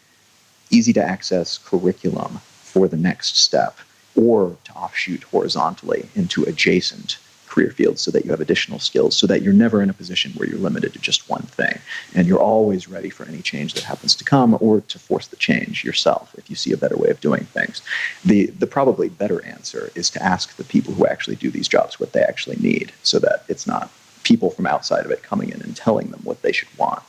easy-to-access curriculum for the next step, or to offshoot horizontally into adjacent career fields so that you have additional skills, so that you're never in a position where you're limited to just one thing, and you're always ready for any change that happens to come, or to force the change yourself if you see a better way of doing things. The probably better answer is to ask the people who actually do these jobs what they actually need, so that it's not people from outside of it coming in and telling them what they should want.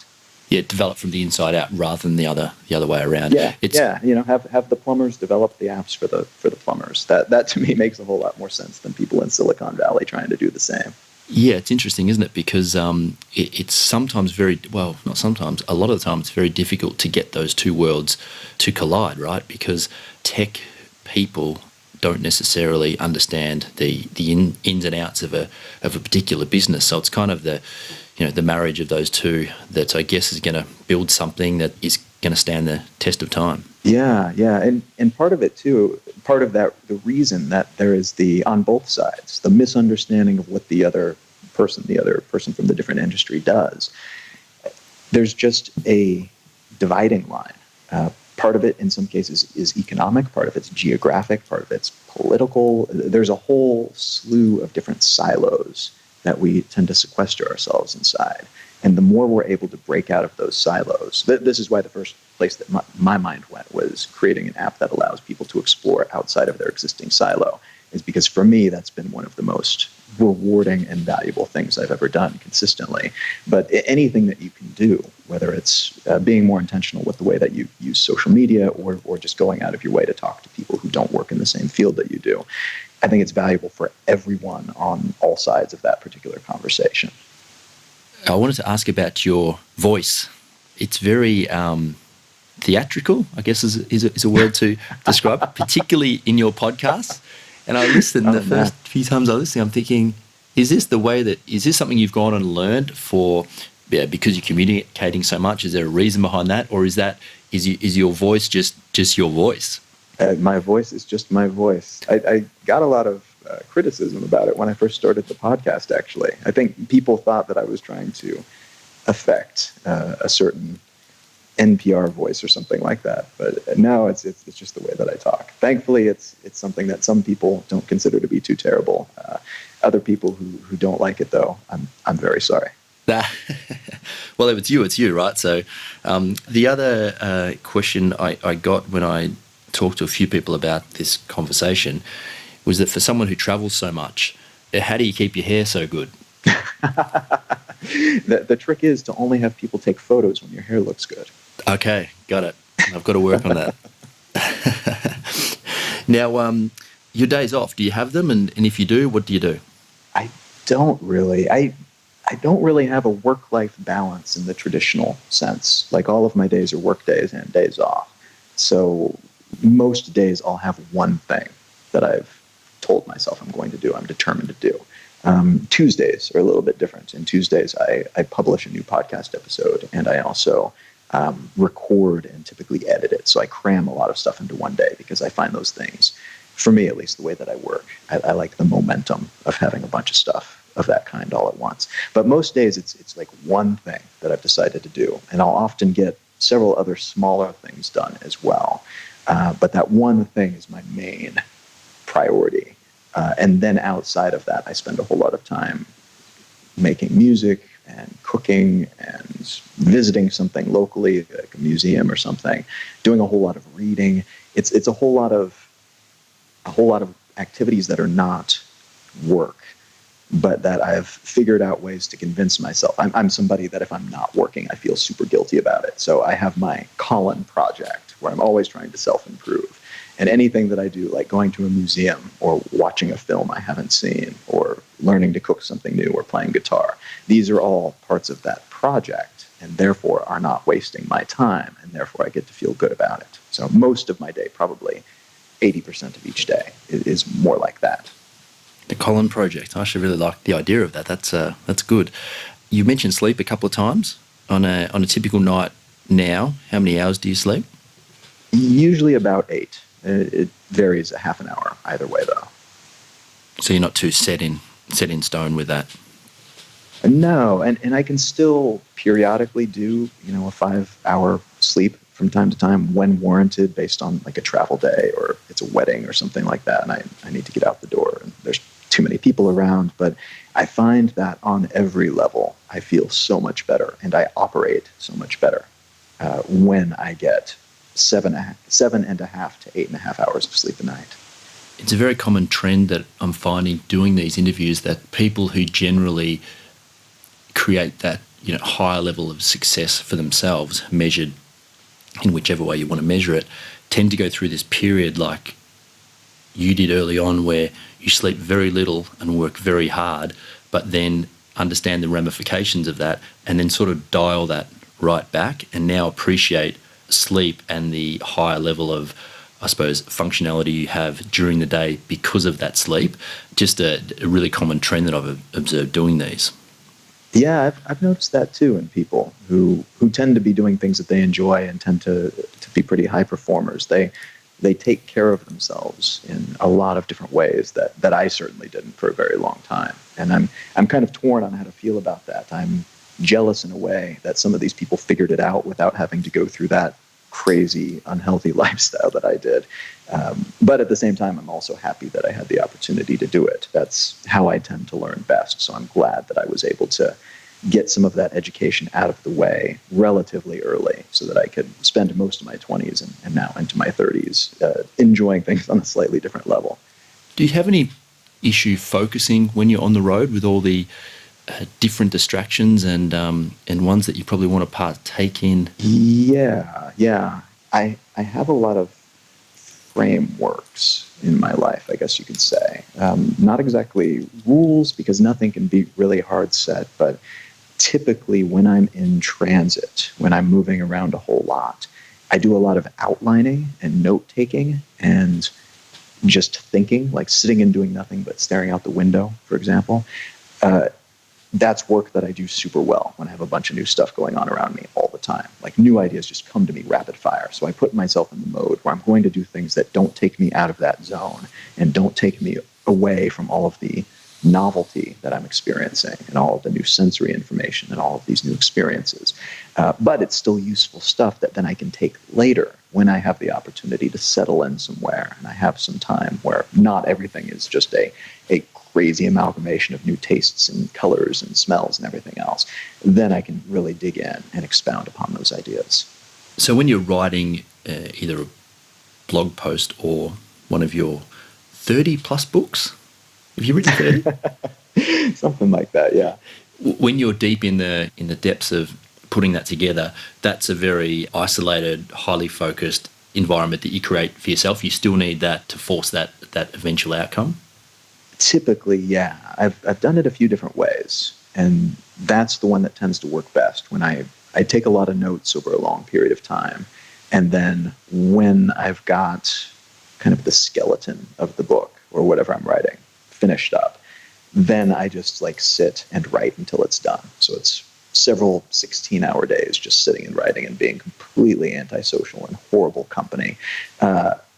Yeah, develop from the inside out rather than the other way around. Yeah, have the plumbers develop the apps for the plumbers. That to me makes a whole lot more sense than people in Silicon Valley trying to do the same. Yeah, it's interesting, isn't it? Because it's sometimes not sometimes, a lot of the time it's very difficult to get those two worlds to collide, right? Because tech people don't necessarily understand the ins and outs of a particular business. So it's kind of the marriage of those two that I guess is going to build something that is going to stand the test of time. Yeah, and part of it too, part of that, the reason that there is on both sides, the misunderstanding of what the other person from the different industry does. There's just a dividing line. Part of it, in some cases, is economic. Part of it's geographic. Part of it's political. There's a whole slew of different silos that we tend to sequester ourselves inside. And the more we're able to break out of those silos, this is why the first place that my mind went was creating an app that allows people to explore outside of their existing silo, is because for me, that's been one of the most rewarding and valuable things I've ever done consistently. But anything that you can do, whether it's being more intentional with the way that you use social media, or just going out of your way to talk to people who don't work in the same field that you do, I think it's valuable for everyone on all sides of that particular conversation. I wanted to ask about your voice. It's very theatrical, I guess is a word to describe it, particularly in your podcast. And I listened, the first few times I listened, I'm thinking, is this something you've gone and learned because you're communicating so much? Is there a reason behind that? Or is your voice just your voice? My voice is just my voice. I got a lot of criticism about it when I first started the podcast, actually. I think people thought that I was trying to affect a certain NPR voice or something like that. But no, it's just the way that I talk. Thankfully, it's something that some people don't consider to be too terrible. Other people who don't like it, though, I'm very sorry. Well, if it's you, right? So the other question I got when I talked to a few people about this conversation was that for someone who travels so much, how do you keep your hair so good? The trick is to only have people take photos when your hair looks good. Okay, got it. I've got to work on that. Now, your days off, do you have them? And if you do, what do you do? I don't really. I don't really have a work-life balance in the traditional sense. Like all of my days are work days and days off. So most days I'll have one thing that I've told myself I'm going to do, I'm determined to do. Tuesdays are a little bit different. In Tuesdays, I publish a new podcast episode, and I also record and typically edit it. So I cram a lot of stuff into one day because I find those things, for me at least, the way that I work, I like the momentum of having a bunch of stuff of that kind all at once. But most days it's like one thing that I've decided to do, and I'll often get several other smaller things done as well. But that one thing is my main priority. And then outside of that, I spend a whole lot of time making music and cooking and visiting something locally, like a museum or something, doing a whole lot of reading. It's a whole lot of activities that are not work, but that I've figured out ways to convince myself. I'm somebody that if I'm not working, I feel super guilty about it. So I have my Colin project where I'm always trying to self-improve. And anything that I do, like going to a museum or watching a film I haven't seen or learning to cook something new or playing guitar, these are all parts of that project and therefore are not wasting my time, and therefore I get to feel good about it. So most of my day, probably 80% of each day, is more like that. The Colin project. I actually really like the idea of that. That's good. You mentioned sleep a couple of times. On a typical night now, how many hours do you sleep? Usually about 8. It varies a half an hour either way, though. So you're not too set in stone with that? No, and I can still periodically do, a 5-hour sleep from time to time when warranted, based on like a travel day or it's a wedding or something like that, and I need to get out the door and there's too many people around. But I find that on every level, I feel so much better and I operate so much better when I get 7.5 to 8.5 hours of sleep a night. It's a very common trend that I'm finding doing these interviews, that people who generally create that higher level of success for themselves, measured in whichever way you want to measure it, tend to go through this period like you did early on, where you sleep very little and work very hard, but then understand the ramifications of that and then sort of dial that right back and now appreciate sleep and the higher level of, I suppose, functionality you have during the day because of that sleep. Just a really common trend that I've observed doing these. Yeah, I've noticed that too in people who tend to be doing things that they enjoy and tend to be pretty high performers. They take care of themselves in a lot of different ways that I certainly didn't for a very long time. And I'm kind of torn on how to feel about that. I'm jealous in a way that some of these people figured it out without having to go through that crazy, unhealthy lifestyle that I did. But at the same time, I'm also happy that I had the opportunity to do it. That's how I tend to learn best. So I'm glad that I was able to get some of that education out of the way relatively early so that I could spend most of my 20s and now into my 30s enjoying things on a slightly different level. Do you have any issue focusing when you're on the road with all the different distractions and ones that you probably want to partake in? Yeah. I have a lot of frameworks in my life, I guess you could say. Not exactly rules, because nothing can be really hard set, but typically when I'm in transit, when I'm moving around a whole lot, I do a lot of outlining and note-taking and just thinking, like sitting and doing nothing but staring out the window, for example. That's work that I do super well when I have a bunch of new stuff going on around me all the time. Like new ideas just come to me rapid fire. So I put myself in the mode where I'm going to do things that don't take me out of that zone and don't take me away from all of the novelty that I'm experiencing and all of the new sensory information and all of these new experiences. But it's still useful stuff that then I can take later when I have the opportunity to settle in somewhere and I have some time where not everything is just a crazy amalgamation of new tastes and colors and smells and everything else. Then I can really dig in and expound upon those ideas. So when you're writing either a blog post or one of your 30 plus books, have you written 30? Something like that, yeah. When you're deep in the depths of putting that together, that's a very isolated, highly focused environment that you create for yourself. You still need that to force that eventual outcome. Typically, yeah. I've done it a few different ways, and that's the one that tends to work best when I take a lot of notes over a long period of time, and then when I've got kind of the skeleton of the book or whatever I'm writing finished up, then I just like sit and write until it's done. So it's several 16-hour days just sitting and writing and being completely antisocial and horrible company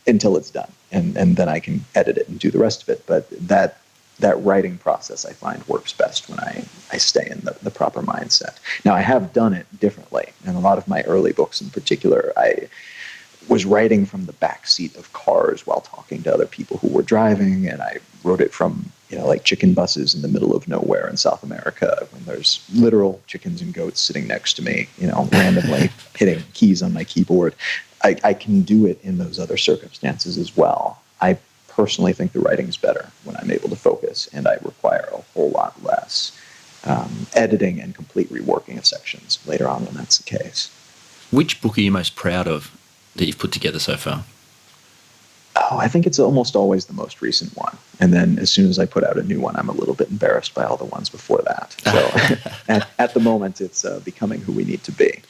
until it's done. And then I can edit it and do the rest of it. But that writing process I find works best when I stay in the proper mindset. Now, I have done it differently. In a lot of my early books in particular, I was writing from the backseat of cars while talking to other people who were driving, and I wrote it from, like chicken buses in the middle of nowhere in South America when there's literal chickens and goats sitting next to me, randomly hitting keys on my keyboard. I can do it in those other circumstances as well. I personally think the writing's better when I'm able to focus, and I require a whole lot less editing and complete reworking of sections later on when that's the case. Which book are you most proud of that you've put together so far? Oh, I think it's almost always the most recent one. And then as soon as I put out a new one, I'm a little bit embarrassed by all the ones before that. So at the moment, it's becoming who we need to be.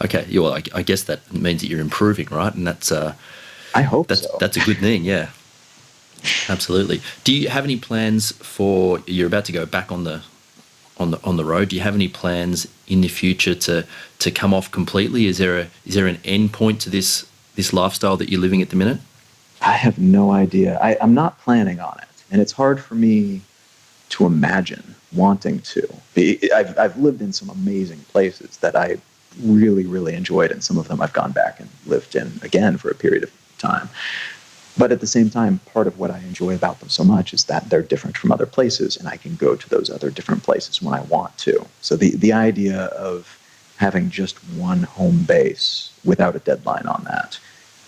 Okay, well, I guess that means that you're improving, right? And that's I hope so. That's a good thing, yeah. Absolutely. Do you have any plans for? You're about to go back on the road. Do you have any plans in the future to come off completely? Is there an end point to this lifestyle that you're living at the minute? I have no idea. I'm not planning on it, and it's hard for me to imagine wanting to. I've lived in some amazing places that I really, really enjoyed, and some of them I've gone back and lived in again for a period of time. But at the same time, part of what I enjoy about them so much is that they're different from other places, and I can go to those other different places when I want to. So the idea of having just one home base without a deadline on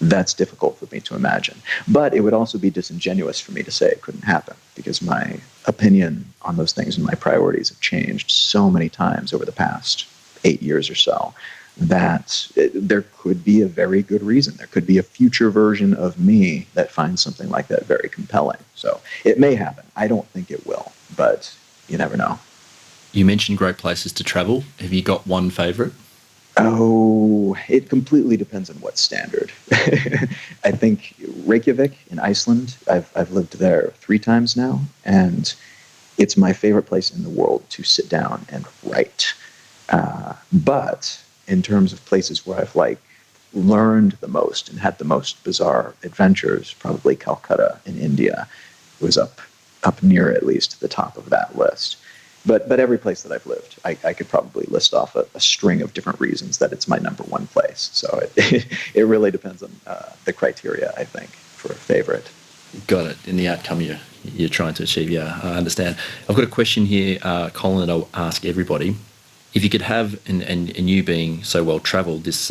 that's difficult for me to imagine. But it would also be disingenuous for me to say it couldn't happen, because my opinion on those things and my priorities have changed so many times over the past 8 years or so that there could be a very good reason. There could be a future version of me that finds something like that very compelling. So it may happen. I don't think it will, but you never know. You mentioned great places to travel. Have you got one favorite? Oh, it completely depends on what standard. I think Reykjavik in Iceland, I've lived there 3 times now, and it's my favorite place in the world to sit down and write. But in terms of places where I've learned the most and had the most bizarre adventures, probably Calcutta in India was up near at least the top of that list. But every place that I've lived, I could probably list off a string of different reasons that it's my number one place. So it really depends on the criteria, I think, for a favorite. Got it. In the outcome you're trying to achieve, yeah, I understand. I've got a question here, Colin, that I'll ask everybody. If you could have, and you being so well travelled, this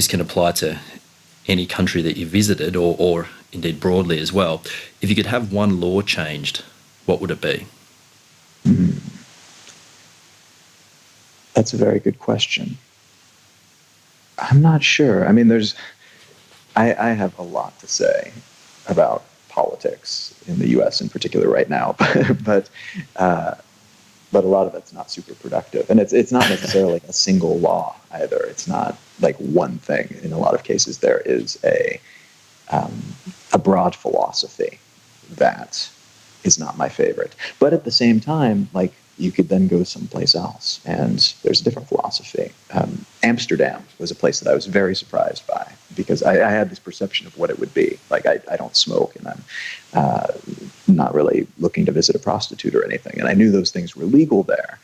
can apply to any country that you visited, or indeed broadly as well. If you could have one law changed, what would it be? That's a very good question. I'm not sure. I mean, I have a lot to say about politics in the U.S. in particular right now, but a lot of it's not super productive, and it's not necessarily a single law either. It's not like one thing. In a lot of cases, there is a broad philosophy that is not my favorite. But at the same time, you could then go someplace else, and there's a different philosophy. Amsterdam was a place that I was very surprised by, because I had this perception of what it would be. I don't smoke, and I'm not really looking to visit a prostitute or anything. And I knew those things were legal there.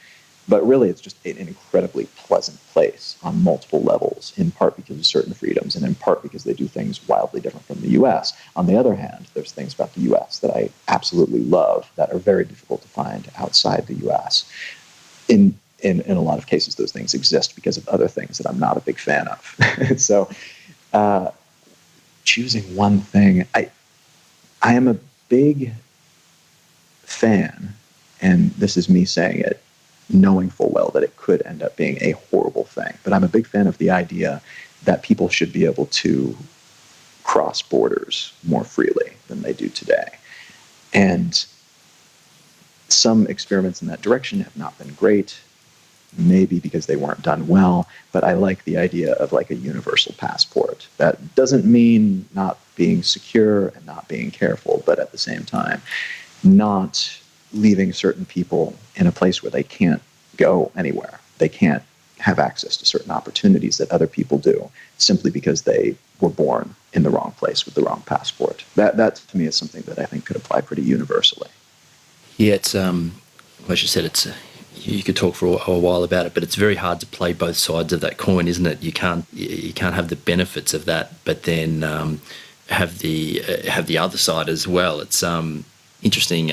But really, it's just an incredibly pleasant place on multiple levels, in part because of certain freedoms, and in part because they do things wildly different from the U.S. On the other hand, there's things about the U.S. that I absolutely love that are very difficult to find outside the U.S. In a lot of cases, those things exist because of other things that I'm not a big fan of. So choosing one thing, I am a big fan, and this is me saying it knowing full well that it could end up being a horrible thing. But I'm a big fan of the idea that people should be able to cross borders more freely than they do today. And some experiments in that direction have not been great, maybe because they weren't done well, but I like the idea of like a universal passport. That doesn't mean not being secure and not being careful, but at the same time, not leaving certain people in a place where they can't go anywhere. They can't have access to certain opportunities that other people do simply because they were born in the wrong place with the wrong passport. That to me is something that I think could apply pretty universally. Yeah, it's as you said, it's you could talk for a while about it, but it's very hard to play both sides of that coin, isn't it? You can't have the benefits of that, but then have the other side as well. It's interesting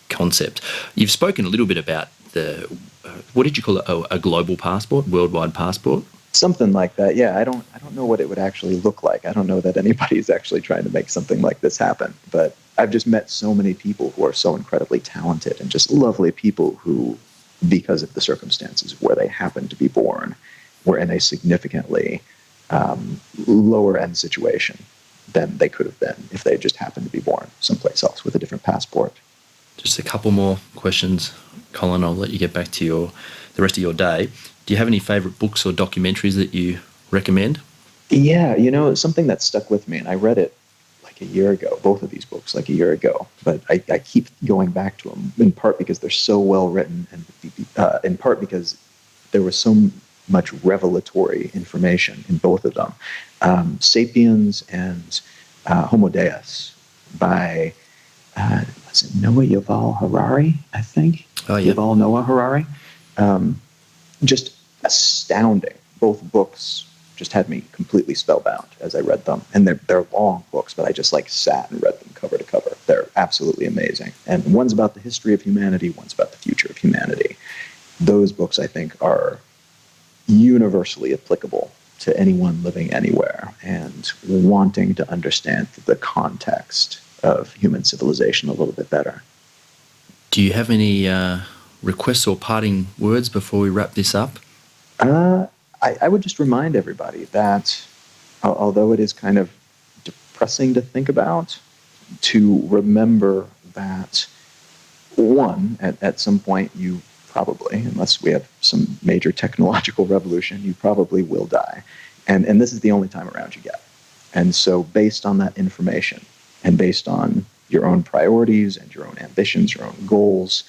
concept. You've spoken a little bit about the what did you call it? A global passport, worldwide passport. Something like that, yeah. I don't know what it would actually look like. I don't know that anybody's actually trying to make something like this happen. But I've just met so many people who are so incredibly talented and just lovely people who, because of the circumstances where they happened to be born, were in a significantly lower end situation than they could have been if they just happened to be born someplace else with a different passport. Just a couple more questions, Colin. I'll let you get back to the rest of your day. Do you have any favourite books or documentaries that you recommend? Yeah, something that stuck with me, and I read it like a year ago, both of these books like a year ago, but I keep going back to them, in part because they're so well written, and in part because there was so much revelatory information in both of them. Sapiens and Homo Deus by, was it Noah Yuval Harari, I think? Oh, yeah. Yuval Noah Harari. Just astounding. Both books just had me completely spellbound as I read them. And they're long books, but I just sat and read them cover to cover. They're absolutely amazing. And one's about the history of humanity, one's about the future of humanity. Those books, I think, are universally applicable to anyone living anywhere and wanting to understand the context of human civilization a little bit better. Do you have any requests or parting words before we wrap this up? I would just remind everybody that although it is kind of depressing to think about, to remember that, one, at some point you probably, unless we have some major technological revolution, you probably will die. And this is the only time around you get. And so based on that information and based on your own priorities and your own ambitions, your own goals,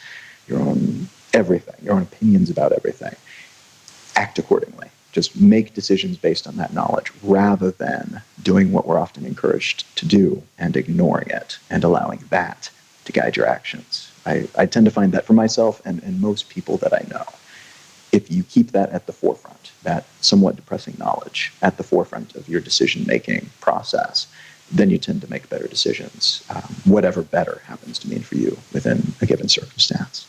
your own everything, your own opinions about everything, act accordingly. Just make decisions based on that knowledge rather than doing what we're often encouraged to do and ignoring it and allowing that to guide your actions. I tend to find that for myself and most people that I know. If you keep that at the forefront, that somewhat depressing knowledge at the forefront of your decision-making process, then you tend to make better decisions, whatever better happens to mean for you within a given circumstance.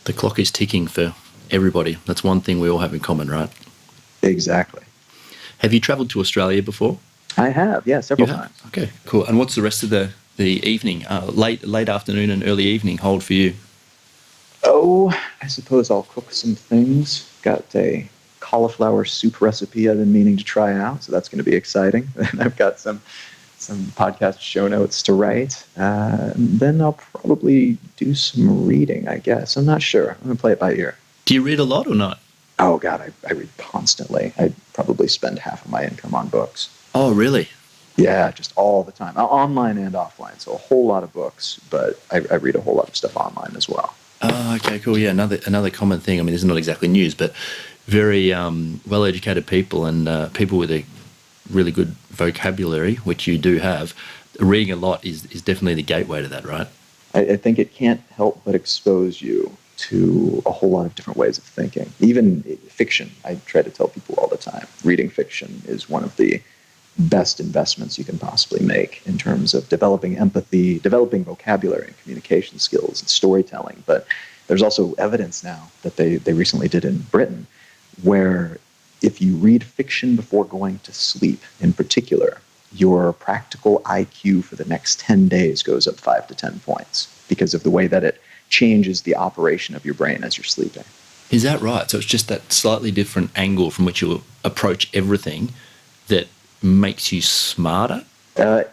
The clock is ticking for everybody. That's one thing we all have in common, right? Exactly. Have you travelled to Australia before? I have, yeah, several times. Okay, cool. And what's the rest of the evening, late afternoon and early evening hold for you? Oh, I suppose I'll cook some things. Got a cauliflower soup recipe I've been meaning to try out, so that's going to be exciting. And I've got some podcast show notes to write. Then I'll probably do some reading, I guess. I'm not sure. I'm going to play it by ear. Do you read a lot or not? Oh, God, I read constantly. I probably spend half of my income on books. Oh, really? Yeah, just all the time. Online and offline, so a whole lot of books, but I read a whole lot of stuff online as well. Oh, okay, cool. Yeah, another common thing. I mean, this is not exactly news, but very well-educated people and people with a really good vocabulary, which you do have. Reading a lot is definitely the gateway to that, right? I think it can't help but expose you to a whole lot of different ways of thinking. Even fiction, I try to tell people all the time. Reading fiction is one of the best investments you can possibly make in terms of developing empathy, developing vocabulary and communication skills and storytelling. But there's also evidence now that they recently did in Britain where if you read fiction before going to sleep, in particular, your practical IQ for the next 10 days goes up 5 to 10 points because of the way that it changes the operation of your brain as you're sleeping. Is that right? So it's just that slightly different angle from which you approach everything that makes you smarter?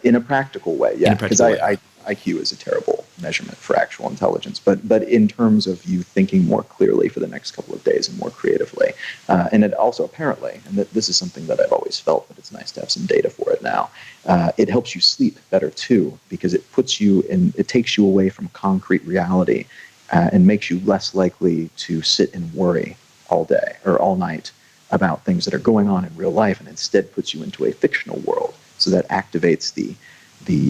In a practical way, yeah. Because IQ is a terrible measurement for actual intelligence, but in terms of you thinking more clearly for the next couple of days and more creatively. And it also apparently, and this is something that I've always felt, but it's nice to have some data for it now, it helps you sleep better too, because it takes you away from concrete reality and makes you less likely to sit and worry all day or all night about things that are going on in real life, and instead puts you into a fictional world. So that activates the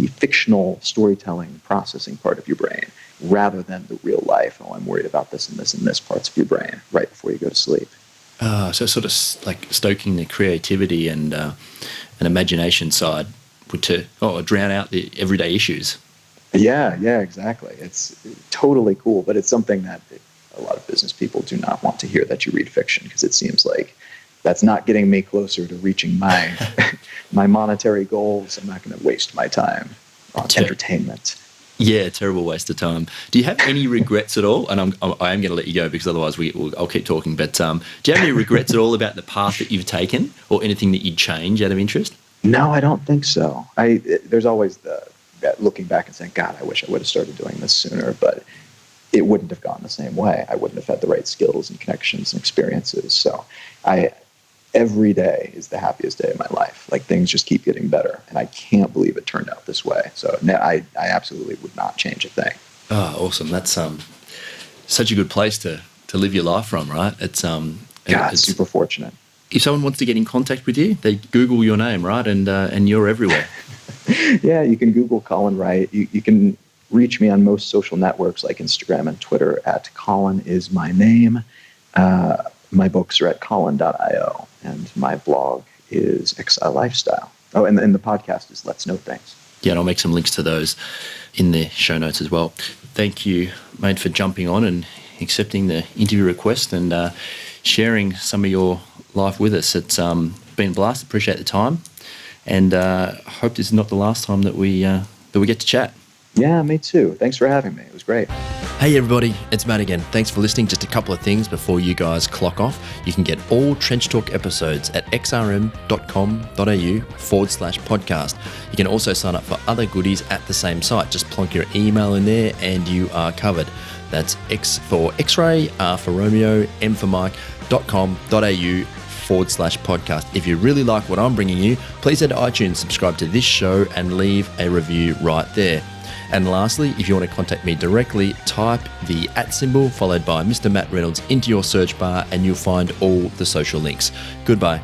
fictional storytelling processing part of your brain rather than the real life. Oh, I'm worried about this and this and this parts of your brain right before you go to sleep. So sort of like stoking the creativity and an imagination side to drown out the everyday issues. Yeah, exactly. It's totally cool, but it's something that a lot of business people do not want to hear, that you read fiction, because it seems like that's not getting me closer to reaching my my monetary goals. I'm not going to waste my time on entertainment. Yeah, terrible waste of time. Do you have any regrets at all? And I am going to let you go, because otherwise I'll keep talking. But do you have any regrets at all about the path that you've taken, or anything that you'd change out of interest? No, I don't think so. There's always that looking back and saying, God, I wish I would have started doing this sooner, but it wouldn't have gone the same way. I wouldn't have had the right skills and connections and experiences. So every day is the happiest day of my life. Like, things just keep getting better, and I can't believe it turned out this way. So I absolutely would not change a thing. Oh, awesome. That's such a good place to live your life from, right? It's super fortunate. If someone wants to get in contact with you, they Google your name, right? And you're everywhere. Yeah, you can Google Colin Wright. You can reach me on most social networks like Instagram and Twitter at Colin is my name. My books are at colin.io, and my blog is Exile Lifestyle. Oh, and the podcast is Let's Know Things. Yeah, and I'll make some links to those in the show notes as well. Thank you, mate, for jumping on and accepting the interview request and sharing some of your life with us. It's been a blast. Appreciate the time, and hope this is not the last time that we get to chat. Yeah, me too. Thanks for having me. It was great. Hey everybody, it's Matt again. Thanks for listening. Just a couple of things before you guys clock off. You can get all Trench Talk episodes at xrm.com.au/podcast. You can also sign up for other goodies at the same site. Just plonk your email in there and you are covered. That's X for X-ray, R for Romeo, M for Mike.com.au/podcast. If you really like what I'm bringing you, please head to iTunes, subscribe to this show and leave a review right there. And lastly, if you want to contact me directly, type the @ symbol followed by Mr. Matt Reynolds into your search bar and you'll find all the social links. Goodbye.